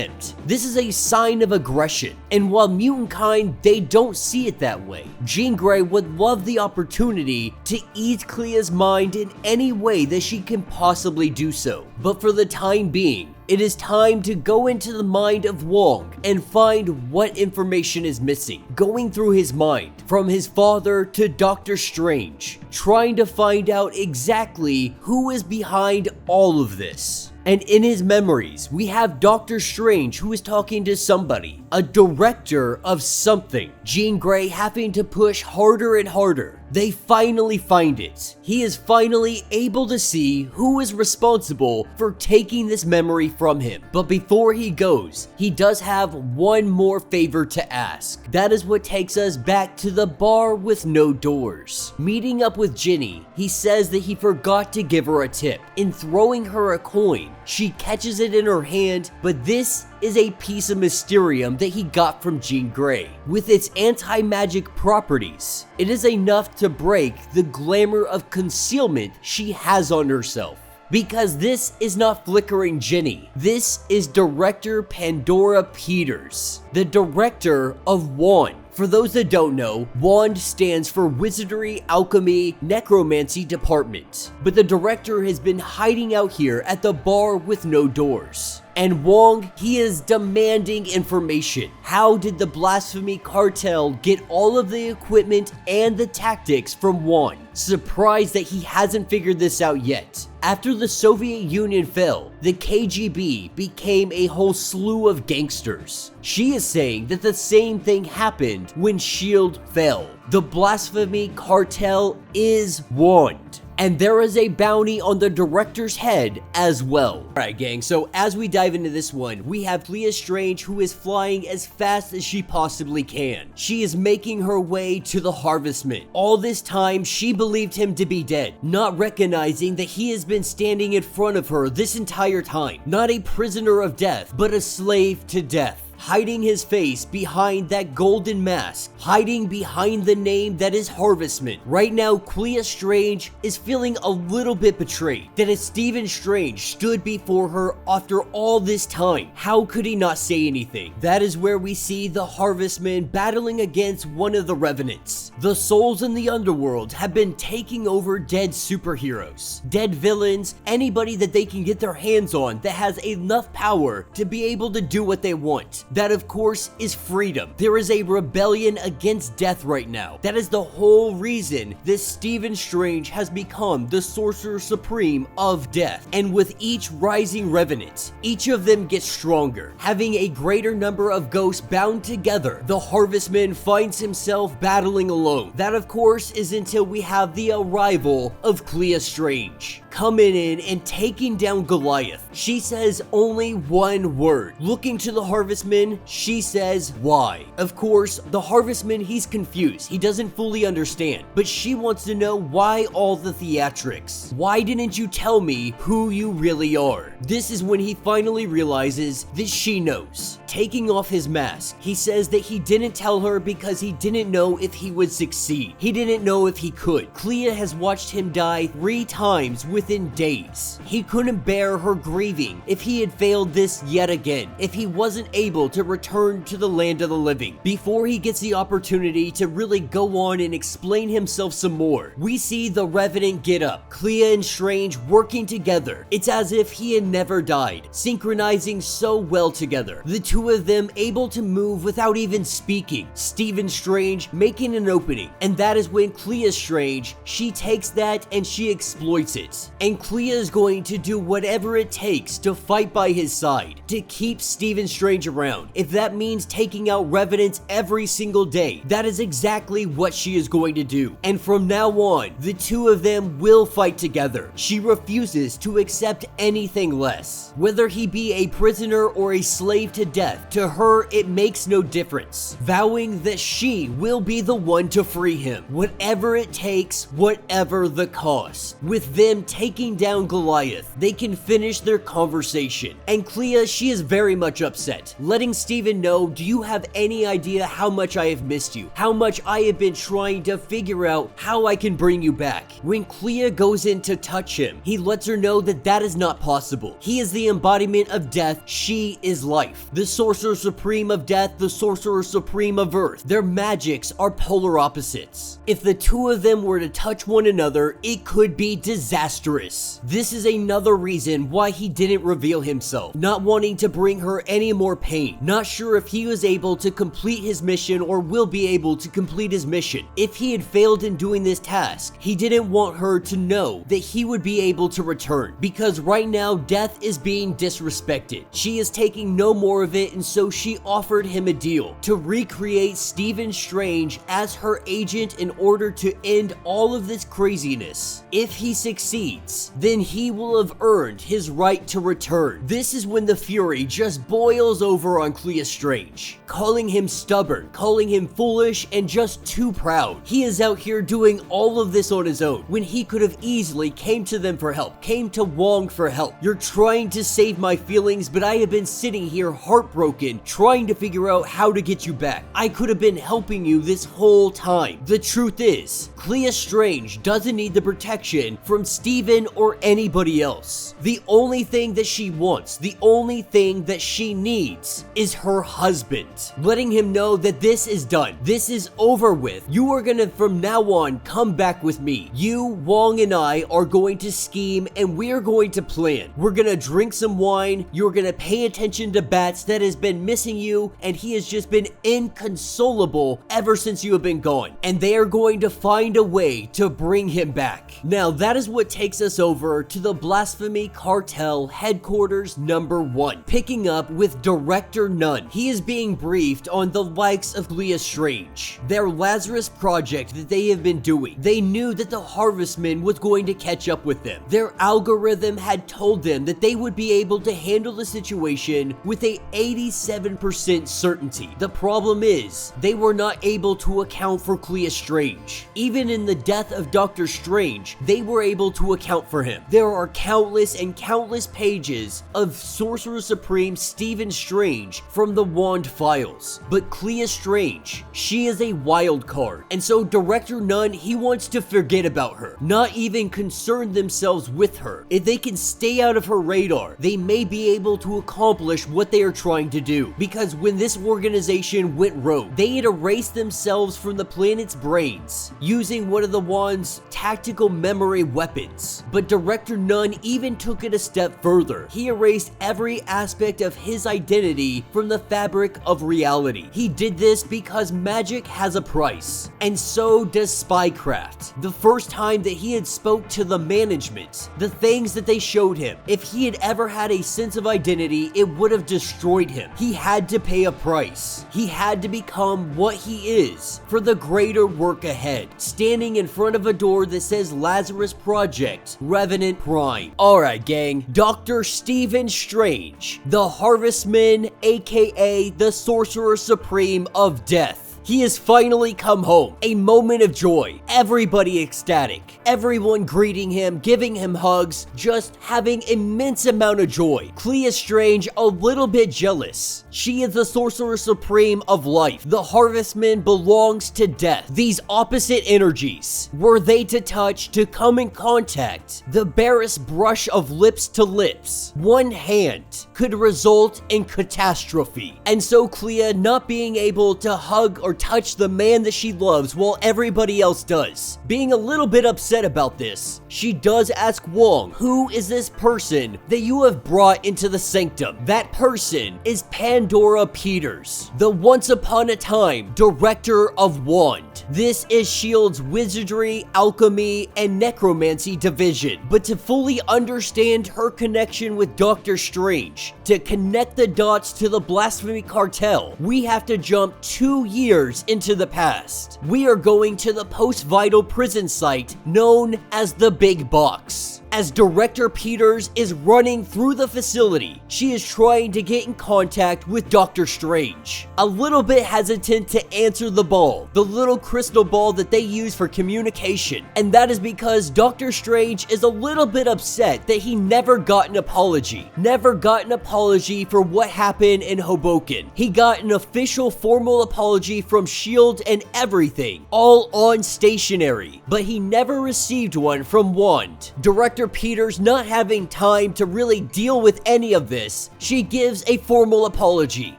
This is a sign of aggression. And while mutant kind, they don't see it that way. Jean Grey would love the opportunity to ease Clea's mind in any way that she can possibly do so. But for the time being, it is time to go into the mind of Wong and find what information is missing. Going through his mind, from his father to Doctor Strange, trying to find out exactly who is behind all of this. And in his memories, we have Doctor Strange who is talking to somebody, a director of something. Jean Grey having to push harder and harder. They finally find it. He is finally able to see who is responsible for taking this memory from him. But before he goes, he does have one more favor to ask. That is what takes us back to the bar with no doors. Meeting up with Ginny, he says that he forgot to give her a tip. In throwing her a coin, she catches it in her hand, but this is a piece of Mysterium that he got from Jean Grey. With its anti-magic properties, it is enough to break the glamour of concealment she has on herself. Because this is not flickering Ginny. This is Director Pandora Peters, the director of Wong. For those that don't know, WAND stands for Wizardry, Alchemy, Necromancy Department. But the director has been hiding out here at the bar with no doors. And Wong, he is demanding information. How did the blasphemy cartel get all of the equipment and the tactics from Wong? Surprised that he hasn't figured this out yet. After the Soviet Union fell, the KGB became a whole slew of gangsters. She is saying that the same thing happened when S.H.I.E.L.D. fell. The blasphemy cartel is WAND. And there is a bounty on the director's head as well. Alright gang, so as we dive into this one, we have Clea Strange who is flying as fast as she possibly can. She is making her way to the harvestman. All this time, she believed him to be dead, not recognizing that he has been standing in front of her this entire time. Not a prisoner of death, but a slave to death. Hiding his face behind that golden mask, hiding behind the name that is Harvestman. Right now, Clea Strange is feeling a little bit betrayed that if Stephen Strange stood before her after all this time, how could he not say anything? That is where we see the Harvestman battling against one of the Revenants. The souls in the underworld have been taking over dead superheroes, dead villains, anybody that they can get their hands on that has enough power to be able to do what they want. That, of course, is freedom. There is a rebellion against death right now. That is the whole reason that Stephen Strange has become the Sorcerer Supreme of Death. And with each rising Revenant, each of them gets stronger. Having a greater number of ghosts bound together, the Harvestman finds himself battling alone. That, of course, is until we have the arrival of Clea Strange, coming in and taking down Goliath. She says only one word. Looking to the Harvestman, she says, why? Of course, the Harvestman, he's confused. He doesn't fully understand. But she wants to know why all the theatrics. Why didn't you tell me who you really are? This is when he finally realizes that she knows. Taking off his mask, he says that he didn't tell her because he didn't know if he would succeed. He didn't know if he could. Clea has watched him die 3 times within days. He couldn't bear her grieving if he had failed this yet again. If he wasn't able to return to the land of the living. Before he gets the opportunity to really go on and explain himself some more, we see the Revenant get up, Clea and Strange working together. It's as if he had never died, synchronizing so well together. The two of them able to move without even speaking. Stephen Strange making an opening, and that is when Clea Strange, she takes that and she exploits it. And Clea is going to do whatever it takes to fight by his side, to keep Stephen Strange around. If that means taking out Revenants every single day, that is exactly what she is going to do. And from now on, the two of them will fight together. She refuses to accept anything less. Whether he be a prisoner or a slave to death, to her it makes no difference. Vowing that she will be the one to free him, whatever it takes, whatever the cost. With them taking down Goliath, they can finish their conversation. And Clea, she is very much upset, letting Stephen know, do you have any idea how much I have missed you? How much I have been trying to figure out how I can bring you back? When Clea goes in to touch him, he lets her know that that is not possible. He is the embodiment of death, she is life. The Sorcerer Supreme of Death, the Sorcerer Supreme of Earth. Their magics are polar opposites. If the two of them were to touch one another, it could be disastrous. This is another reason why he didn't reveal himself, not wanting to bring her any more pain. scene, not sure if he was able to complete his mission or will be able to complete his mission. If he had failed in doing this task, he didn't want her to know that he would be able to return, because right now death is being disrespected. She is taking no more of it, and so she offered him a deal to recreate Stephen Strange as her agent in order to end all of this craziness. If he succeeds, then he will have earned his right to return. This is when the fury just boils over on Clea Strange, calling him stubborn, calling him foolish, and just too proud. He is out here doing all of this on his own when he could have easily came to them for help, came to Wong for help. You're trying to save my feelings, but I have been sitting here heartbroken trying to figure out how to get you back. I could have been helping you this whole time. The truth is, Clea Strange doesn't need the protection from Stephen or anybody else. The only thing that she wants, the only thing that she needs is her husband. Letting him know that this is done. This is over with. You are gonna from now on come back with me. You, Wong, and I are going to scheme, and we're going to plan. We're gonna drink some wine. You're gonna pay attention to Bats that has been missing you, and he has just been inconsolable ever since you have been gone. And they are going to find a way to bring him back. Now that is what takes us over to the Blasphemy Cartel Headquarters #1, picking up with Director Nunn. He is being briefed on the likes of Clea Strange, their Lazarus project that they have been doing. They knew that the harvestman was going to catch up with them. Their algorithm had told them that they would be able to handle the situation with a 87% certainty. The problem is, they were not able to account for Clea Strange. Even in the death of Dr. Strange, they were able to account for him. There are countless and countless pages of Sorcerer Supreme Stephen Strange from the Wand files. But Clea Strange, she is a wild card. And so Director Nunn, he wants to forget about her, not even concern themselves with her. If they can stay out of her radar, they may be able to accomplish what they are trying to do. Because when this organization went rogue, they had erased themselves from the planet's brains, using one of the Wand's tactical memory weapons. But Director Nunn even took it a step further. He erased every aspect of his identity from the fabric of reality. He did this because magic has a price, and so does spycraft. The first time that he had spoke to the management, the things that they showed him, if he had ever had a sense of identity, it would have destroyed him. He had to pay a price. He had to become what he is for the greater work ahead, standing in front of a door that says Lazarus Project, Revenant Prime. Alright gang, Dr. Stephen Strange, the Harvestman, aka the Sorcerer Supreme of Death. He has finally come home. A moment of joy. Everybody ecstatic. Everyone greeting him, giving him hugs, just having immense amount of joy. Clea Strange a little bit jealous. She is the Sorcerer Supreme of life. The Harvestman belongs to death. These opposite energies, were they to touch, to come in contact, the barest brush of lips to lips, one hand could result in catastrophe. And so Clea, not being able to hug or touch the man that she loves while everybody else does, being a little bit upset about this, she does ask Wong, who is this person that you have brought into the sanctum? That person is Pandora Peters, the once upon a time director of Wand. This is S.H.I.E.L.D.'s wizardry, alchemy, and necromancy division. But to fully understand her connection with Dr. Strange, to connect the dots to the Blasphemy Cartel, we have to jump 2 years into the past. We are going to the post-vital prison site known as the Big Box. As Director Peters is running through the facility, she is trying to get in contact with Dr. Strange. A little bit hesitant to answer the ball, the little crystal ball that they use for communication. And that is because Dr. Strange is a little bit upset that he never got an apology. Never got an apology for what happened in Hoboken. He got an official formal apology from S.H.I.E.L.D. and everything, all on stationery. But he never received one from Wand. Director Dr. Peters not having time to really deal with any of this, she gives a formal apology,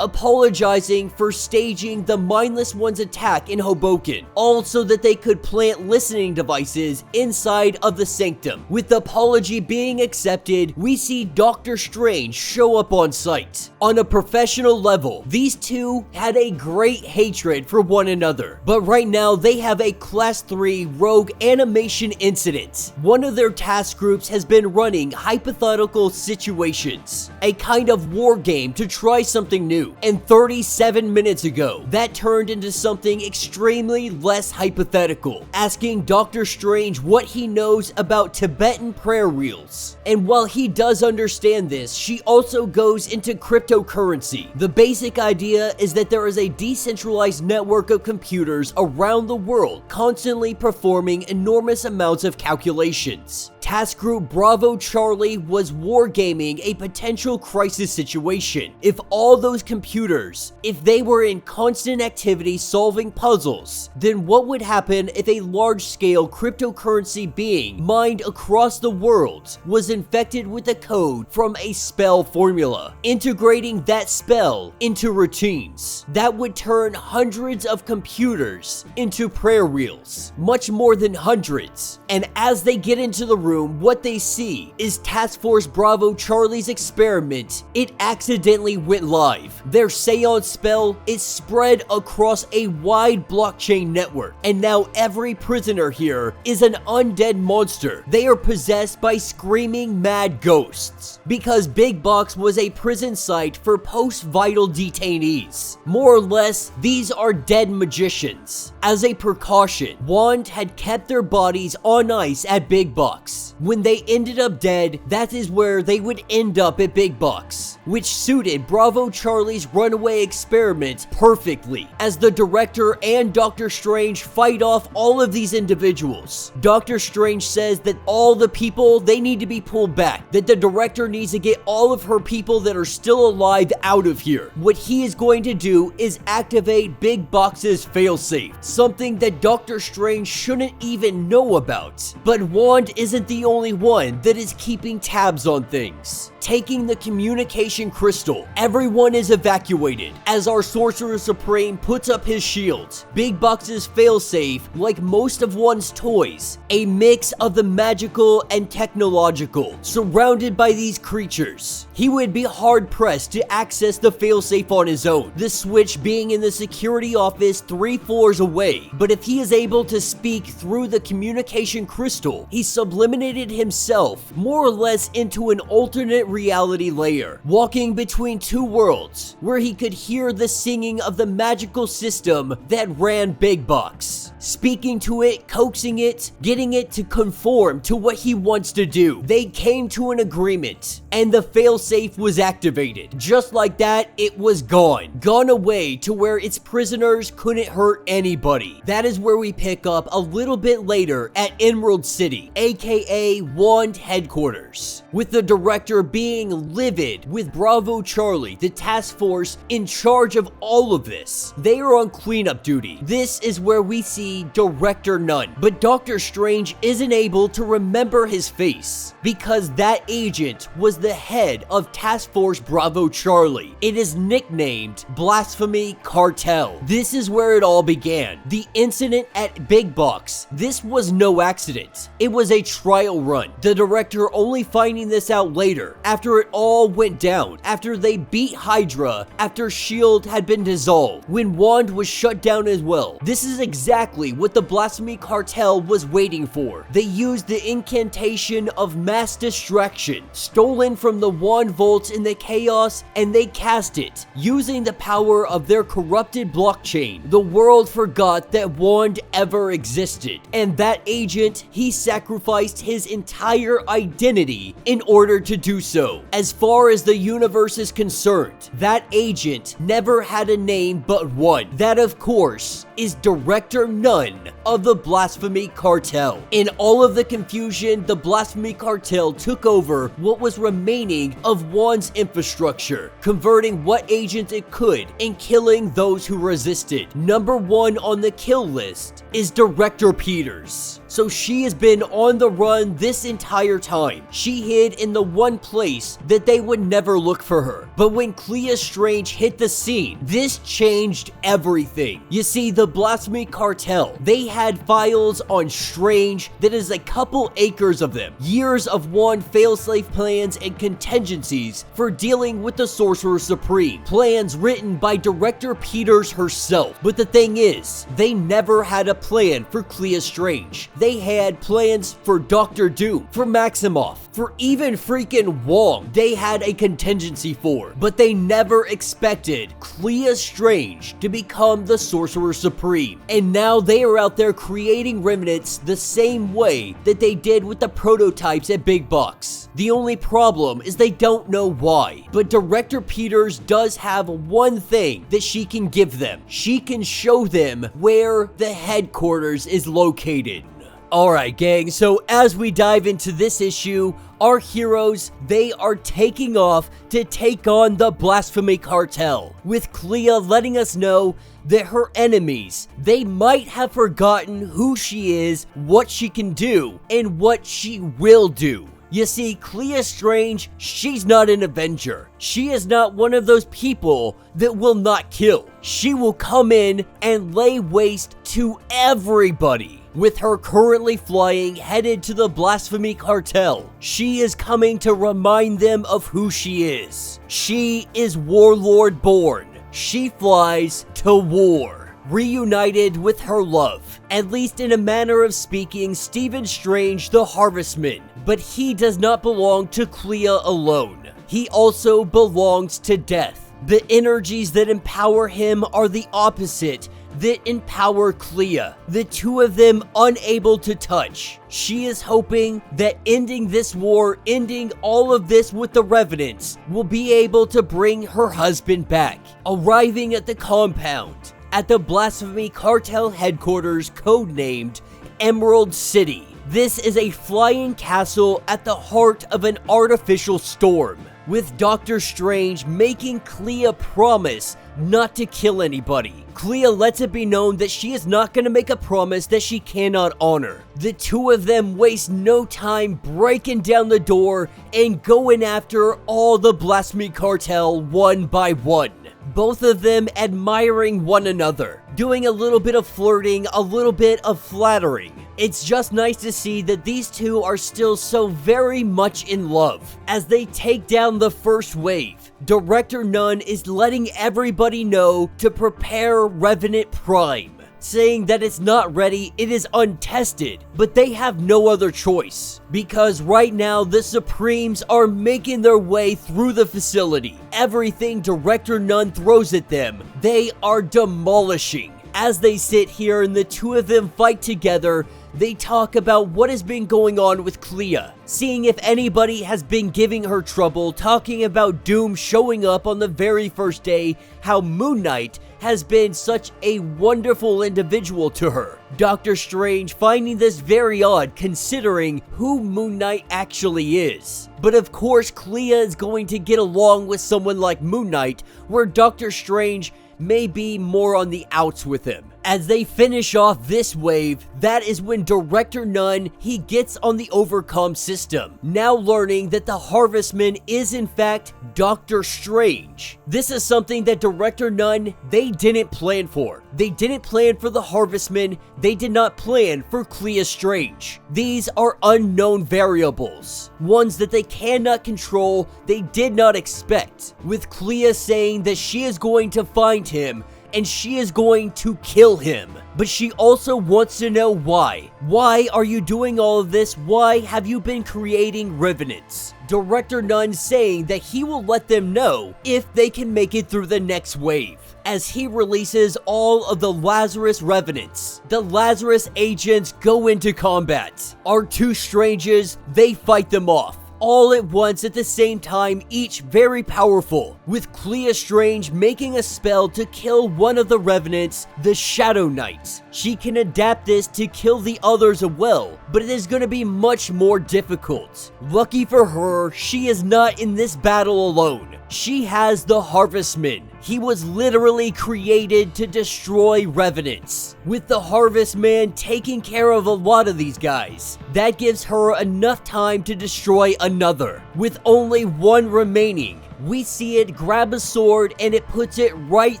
apologizing for staging the Mindless One's attack in Hoboken, all so that they could plant listening devices inside of the sanctum. With the apology being accepted, we see Doctor Strange show up on site. On a professional level, these two had a great hatred for one another, but right now they have a Class 3 rogue animation incident. One of their task groups has been running hypothetical situations, a kind of war game to try something new, and 37 minutes ago, that turned into something extremely less hypothetical, asking Doctor Strange what he knows about Tibetan prayer reels. And while he does understand this, she also goes into cryptocurrency. The basic idea is that there is a decentralized network of computers around the world constantly performing enormous amounts of calculations. Task Group Bravo Charlie was wargaming a potential crisis situation. If all those computers, if they were in constant activity solving puzzles, then what would happen if a large-scale cryptocurrency being mined across the world was infected with a code from a spell formula, integrating that spell into routines that would turn hundreds of computers into prayer reels, much more than hundreds. And as they get into the room, what they see is Task Force Bravo Charlie's experiment. It accidentally went live. Their seance spell is spread across a wide blockchain network, and now every prisoner here is an undead monster. They are possessed by screaming mad ghosts, because Big Box was a prison site for post-vital detainees. More or less, these are dead magicians. As a precaution, Wong had kept their bodies on ice at Big Box. When they ended up dead, that is where they would end up at Big Box, which suited Bravo Charlie's runaway experiment perfectly, as the director and Doctor Strange fight off all of these individuals. Doctor Strange says that all the people, they need to be pulled back, that the director needs to get all of her people that are still alive out of here. What he is going to do is activate Big Box's failsafe, something that Doctor Strange shouldn't even know about. But Wong isn't the only one that is keeping tabs on things. Taking the communication crystal, everyone is evacuated as our Sorcerer Supreme puts up his shield. Big Box's failsafe, like most of Wong's toys, a mix of the magical and technological, surrounded by these creatures. He would be hard-pressed to access the failsafe on his own, the switch being in the security office 3 floors away. But if he is able to speak through the communication crystal, he subliminated himself more or less into an alternate reality layer, walking between two worlds, where he could hear the singing of the magical system that ran Big Box, speaking to it, coaxing it, getting it to conform to what he wants to do. They came to an agreement, and the failsafe was activated. Just like that, it was gone away to where its prisoners couldn't hurt anybody. That is where we pick up a little bit later at Emerald City, aka Wong headquarters, with the director being livid with Bravo Charlie, the task force in charge of all of this. They are on cleanup duty. This is where we see Director Nunn, but Doctor Strange isn't able to remember his face because that agent was the head of Task Force Bravo Charlie. It is nicknamed Blasphemy Cartel. This is where it all began. The incident at Big Box. This was no accident. It was a trial run. The director only finding this out later, after it all went down, after they beat Hydra, after S.H.I.E.L.D. had been dissolved, when Wong was shut down as well. This is exactly what the Blasphemy Cartel was waiting for. They used the incantation of mass distraction, stolen from the Wong vaults in the chaos, and they cast it. Using the power of their corrupted blockchain, the world forgot that Wong ever existed. And that agent, he sacrificed his entire identity in order to do so. As far as the universe is concerned, that agent never had a name but one. That, of course, is Director None of the Blasphemy Cartel. In all of the confusion, the Blasphemy Cartel took over what was remaining of Wong's infrastructure, converting what agents it could and killing those who resisted. Number 1 on the kill list is Director Peters. So she has been on the run this entire time. She hid in the one place that they would never look for her. But when Clea Strange hit the scene, this changed everything. You see, the Blasphemy Cartel, they had files on Strange that is a couple acres of them. Years of Wong failsafe plans and contingencies for dealing with the Sorcerer Supreme. Plans written by Director Peters herself. But the thing is, they never had a plan for Clea Strange. They had plans for Dr. Doom, for Maximoff, for even freaking Wong. They had a contingency for, but they never expected Clea Strange to become the Sorcerer Supreme. And now they are out there creating remnants the same way that they did with the prototypes at Big Box. The only problem is they don't know why. But Director Peters does have one thing that she can give them. She can show them where the headquarters is located. Alright gang, so as we dive into this issue, our heroes, they are taking off to take on the Blasphemy Cartel, with Clea letting us know that her enemies, they might have forgotten who she is, what she can do, and what she will do. You see, Clea Strange, she's not an Avenger. She is not one of those people that will not kill. She will come in and lay waste to everybody. With her currently flying headed to the Blasphemy Cartel, she is coming to remind them of who she is. She is Warlord born. She flies to war. Reunited with her love, at least in a manner of speaking, Stephen Strange the Harvestman, but he does not belong to Clea alone. He also belongs to death. The energies that empower him are the opposite that empower Clea, the two of them unable to touch. She is hoping that ending this war, ending all of this with the Revenants, will be able to bring her husband back. Arriving at the compound, at the Blasphemy Cartel headquarters codenamed Emerald City. This is a flying castle at the heart of an artificial storm, with Dr. Strange making Clea promise not to kill anybody. Clea lets it be known that she is not going to make a promise that she cannot honor. The two of them waste no time breaking down the door and going after all the Blasphemy Cartel one by one. Both of them admiring one another, doing a little bit of flirting, a little bit of flattering. It's just nice to see that these two are still so very much in love. As they take down the first wave, Director None is letting everybody know to prepare Revenant Prime, saying that it's not ready, it is untested, but they have no other choice, because right now the Supremes are making their way through the facility. Everything Director None throws at them, they are demolishing. As they sit here and the two of them fight together, they talk about what has been going on with Clea, seeing if anybody has been giving her trouble, talking about Doom showing up on the very first day, how Moon Knight has been such a wonderful individual to her. Dr. Strange finding this very odd considering who Moon Knight actually is. But of course Clea is going to get along with someone like Moon Knight, where Dr. Strange may be more on the outs with him. As they finish off this wave, that is when Director None, he gets on the overcom system, now learning that the Harvestman is in fact Dr. Strange. This is something that Director None, they didn't plan for. They didn't plan for the Harvestman, they did not plan for Clea Strange. These are unknown variables, ones that they cannot control, they did not expect, with Clea saying that she is going to find him and she is going to kill him. But she also wants to know why. Why are you doing all of this? Why have you been creating Revenants? Director None saying that he will let them know if they can make it through the next wave, as he releases all of the Lazarus Revenants. The Lazarus agents go into combat. Our two Stranges, they fight them off. all at once at the same time, each very powerful, with Clea Strange making a spell to kill one of the revenants, the Shadow Knight. She can adapt this to kill the others as well, but it is going to be much more difficult. Lucky for her, she is not in this battle alone. She has the harvestman. He was literally created to destroy revenants. With the harvestman taking care of a lot of these guys, that gives her enough time to destroy another. With only one remaining, we see it grab a sword and it puts it right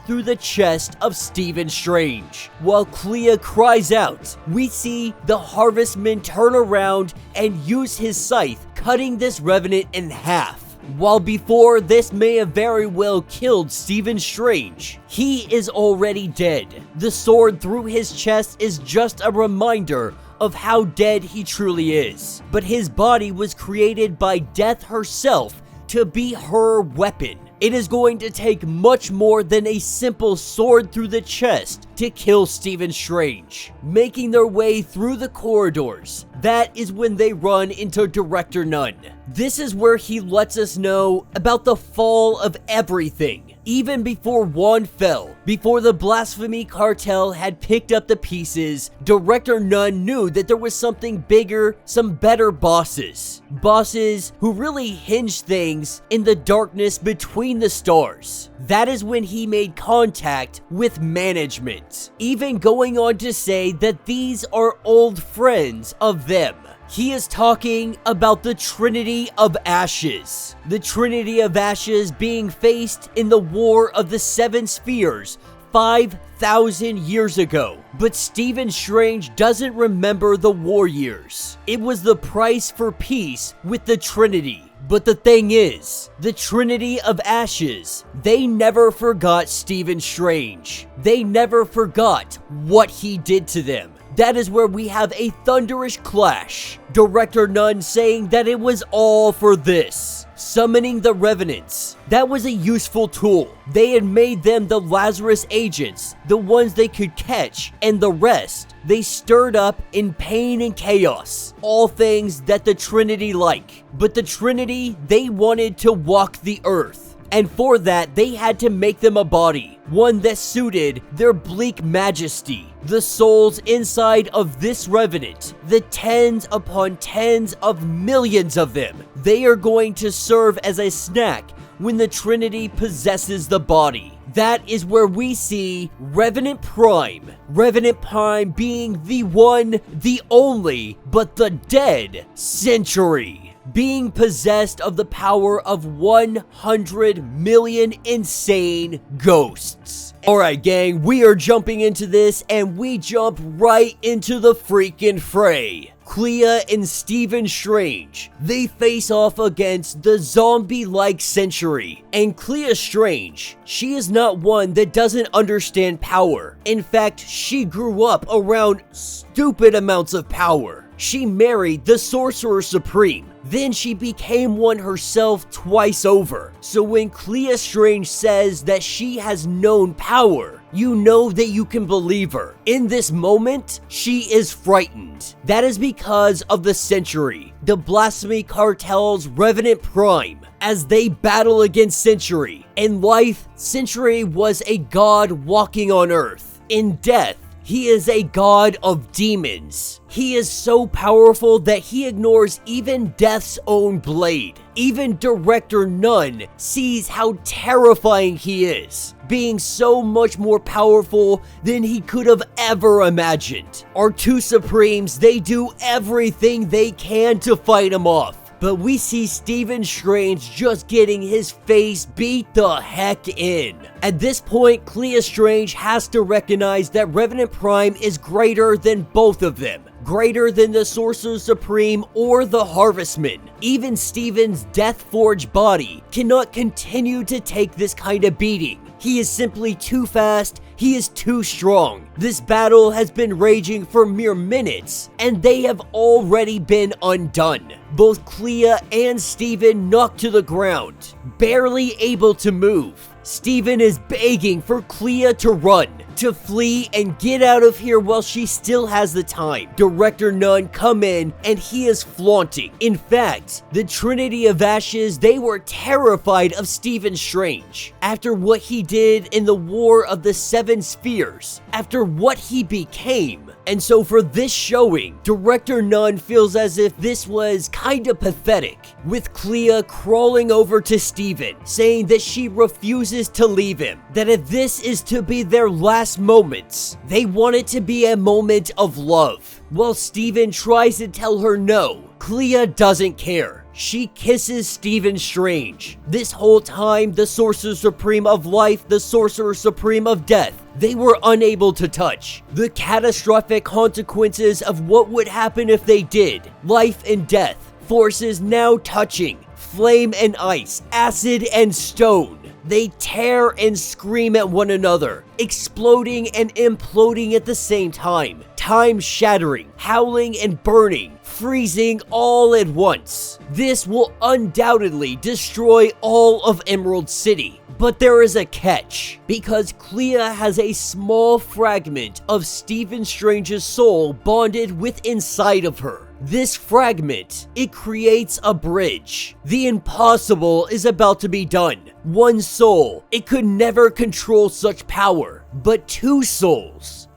through the chest of Stephen Strange. While Clea cries out, we see the harvestman turn around and use his scythe, cutting this revenant in half. While before this may have very well killed Stephen Strange, he is already dead. The sword through his chest is just a reminder of how dead he truly is. But his body was created by Death herself to be her weapon. It is going to take much more than a simple sword through the chest to kill Stephen Strange. Making their way through the corridors, that is when they run into Director Nunn. This is where he lets us know about the fall of everything. Even before Wong fell, before the blasphemy cartel had picked up the pieces, Director Nunn knew that there was something bigger, some better bosses. Bosses who really hinged things in the darkness between the stars. That is when he made contact with management, even going on to say that these are old friends of them. He is talking about the Trinity of Ashes. The Trinity of Ashes being faced in the War of the Seven Spheres 5,000 years ago. But Stephen Strange doesn't remember the war years. It was the price for peace with the Trinity. But the thing is, the Trinity of Ashes, they never forgot Stephen Strange. They never forgot what he did to them. That is where we have a thunderous clash. Director Nunn saying that it was all for this. Summoning the Revenants. That was a useful tool. They had made them the Lazarus agents, the ones they could catch, and the rest they stirred up in pain and chaos. All things that the Trinity like. But the Trinity, they wanted to walk the earth. And for that, they had to make them a body, one that suited their bleak majesty. The souls inside of this revenant, the tens upon tens of millions of them, they are going to serve as a snack when the Trinity possesses the body. That is where we see Revenant Prime. Revenant Prime being the one, the only, but the dead Century. Being possessed of the power of 100 million insane ghosts. Alright gang, we are jumping into this and we jump right into the freaking fray. Clea and Stephen Strange, they face off against the zombie-like Century. And Clea Strange, she is not one that doesn't understand power. In fact, she grew up around stupid amounts of power. She married the Sorcerer Supreme. Then she became one herself twice over. So when Clea Strange says that she has known power, you know that you can believe her. In this moment, she is frightened. That is because of the Century, the Blasphemy Cartel's Revenant Prime, as they battle against Century. In life, Century was a god walking on Earth. In death, he is a god of demons. He is so powerful that he ignores even death's own blade. Even Director Nunn sees how terrifying he is, being so much more powerful than he could have ever imagined. Our two Supremes, they do everything they can to fight him off. But we see Stephen Strange just getting his face beat the heck in. At this point, Clea Strange has to recognize that Revenant Prime is greater than both of them. Greater than the Sorcerer Supreme or the Harvestman. Even Stephen's death-forged body cannot continue to take this kind of beating. He is simply too fast, he is too strong. This battle has been raging for mere minutes, and they have already been undone. Both Clea and Stephen knocked to the ground, barely able to move. Stephen is begging for Clea to run, to flee and get out of here while she still has the time. Director Nunn come in and he is flaunting. In fact, the Trinity of Ashes, they were terrified of Stephen Strange. After what he did in the War of the Seven Spheres, after what he became. And so for this showing, Director Nunn feels as if this was kinda pathetic, with Clea crawling over to Stephen, saying that she refuses to leave him, that if this is to be their last moments, they want it to be a moment of love. While Stephen tries to tell her no, Clea doesn't care. She kisses Stephen Strange. This whole time, the Sorcerer Supreme of Life, the Sorcerer Supreme of Death, they were unable to touch. The catastrophic consequences of what would happen if they did. Life and death, forces now touching, flame and ice, acid and stone. They tear and scream at one another, exploding and imploding at the same time. Time shattering, howling and burning, freezing all at once. This will undoubtedly destroy all of Emerald City. But there is a catch, because Clea has a small fragment of Stephen Strange's soul bonded with inside of her. This fragment, it creates a bridge. The impossible is about to be done. One soul, it could never control such power, but two souls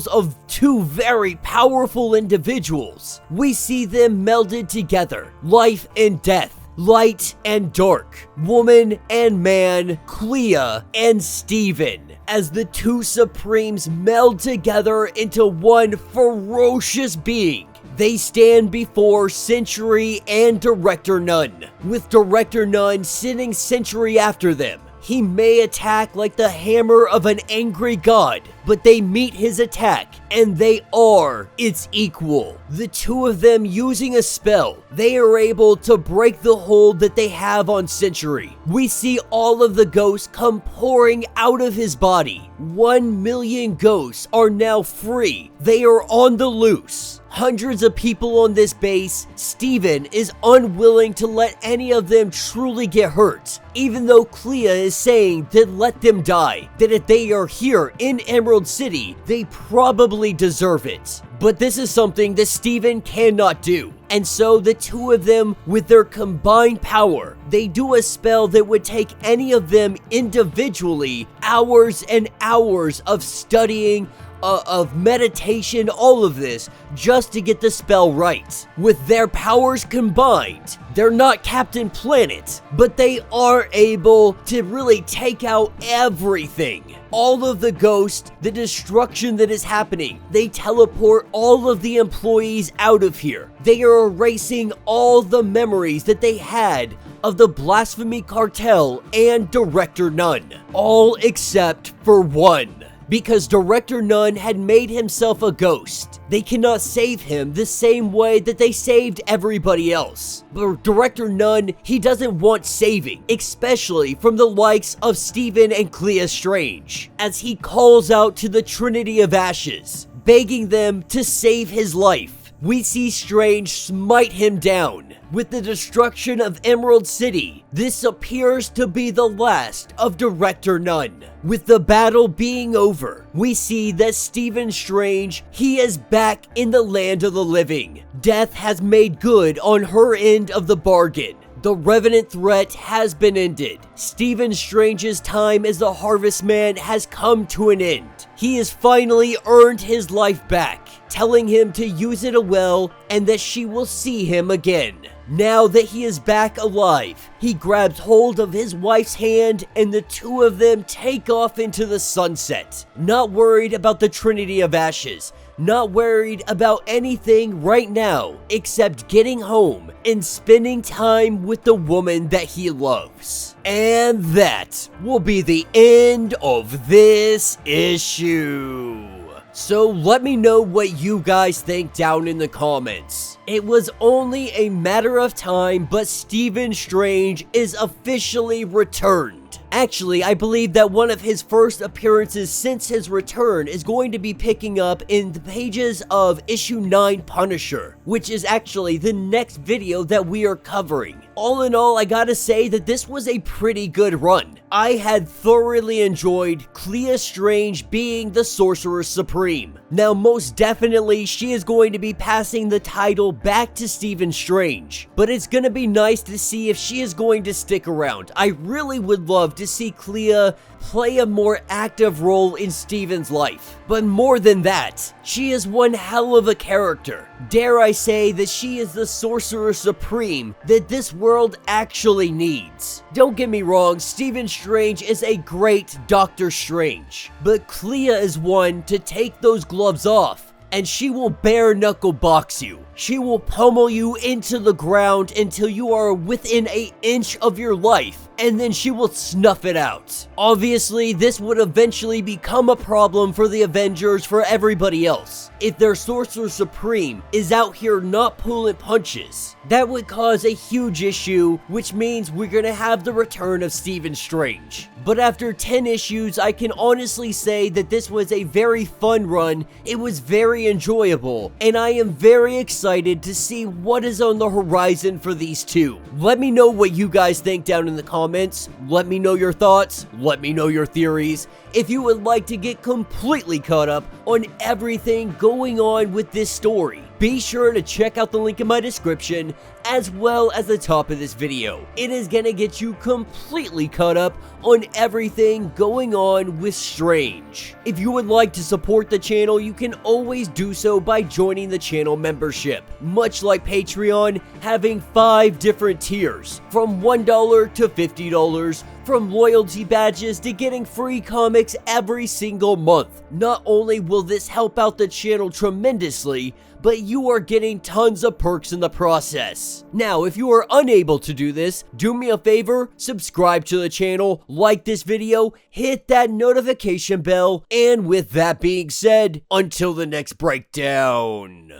of two very powerful individuals. We see them melded together, life and death. Light and dark, woman and man, Clea and Stephen, as the two Supremes meld together into one ferocious being. They stand before Sentry and Director Nunn, with Director Nunn sitting Sentry after them. He may attack like the hammer of an angry god, but they meet his attack, and they are its equal. The two of them using a spell, they are able to break the hold that they have on Sentry. We see all of the ghosts come pouring out of his body. 1 million ghosts are now free. They are on the loose. Hundreds of people on this base. Stephen is unwilling to let any of them truly get hurt, even though Clea is saying that let them die, that if they are here in Emerald City, they probably deserve it. But this is something that Stephen cannot do. And so the two of them, with their combined power, they do a spell that would take any of them individually hours and hours of studying, of meditation, all of this, just to get the spell right. With their powers combined, they're not Captain Planet, but they are able to really take out everything. All of the ghosts, the destruction that is happening, they teleport all of the employees out of here. They are erasing all the memories that they had of the Blasphemy Cartel and Director Nunn. All except for one. Because Director Nunn had made himself a ghost. They cannot save him the same way that they saved everybody else. But Director Nunn, he doesn't want saving, especially from the likes of Stephen and Clea Strange, as he calls out to the Trinity of Ashes, begging them to save his life. We see Strange smite him down. With the destruction of Emerald City, this appears to be the last of Director Nunn. With the battle being over, we see that Stephen Strange, he is back in the land of the living. Death has made good on her end of the bargain. The Revenant threat has been ended. Stephen Strange's time as the harvestman has come to an end. He has finally earned his life back, telling him to use it well and that she will see him again. Now that he is back alive, he grabs hold of his wife's hand and the two of them take off into the sunset. Not worried about the Trinity of Ashes, not worried about anything right now except getting home and spending time with the woman that he loves. And that will be the end of this issue. So let me know what you guys think down in the comments. It was only a matter of time, but Stephen Strange is officially returned. Actually, I believe that one of his first appearances since his return is going to be picking up in the pages of issue 9 Punisher, which is actually the next video that we are covering. All in all, I gotta say that this was a pretty good run. I had thoroughly enjoyed Clea Strange being the Sorcerer Supreme. Now, most definitely, she is going to be passing the title back to Stephen Strange, but it's gonna be nice to see if she is going to stick around. I really would love to see Clea play a more active role in Stephen's life. But more than that, she is one hell of a character. Dare I say that she is the Sorcerer Supreme that this world actually needs. Don't get me wrong, Stephen Strange is a great Doctor Strange, but Clea is one to take those gloves off, and she will bare knuckle box you. She will pummel you into the ground until you are within an inch of your life, and then she will snuff it out. Obviously, this would eventually become a problem for the Avengers, for everybody else. If their Sorcerer Supreme is out here not pulling punches, that would cause a huge issue, which means we're gonna have the return of Stephen Strange. But after 10 issues, I can honestly say that this was a very fun run, it was very enjoyable, and I am very excited to see what is on the horizon for these two. Let me know what you guys think down in the comments. Let me know your thoughts. Let me know your theories. If you would like to get completely caught up on everything going on with this story, be sure to check out the link in my description as well as the top of this video. It is gonna get you completely caught up on everything going on with Strange. If you would like to support the channel, you can always do so by joining the channel membership. Much like Patreon, having 5 different tiers, from $1 to $50, from loyalty badges to getting free comics every single month. Not only will this help out the channel tremendously, but you are getting tons of perks in the process. Now, if you are unable to do this, do me a favor, subscribe to the channel, like this video, hit that notification bell, and with that being said, until the next breakdown.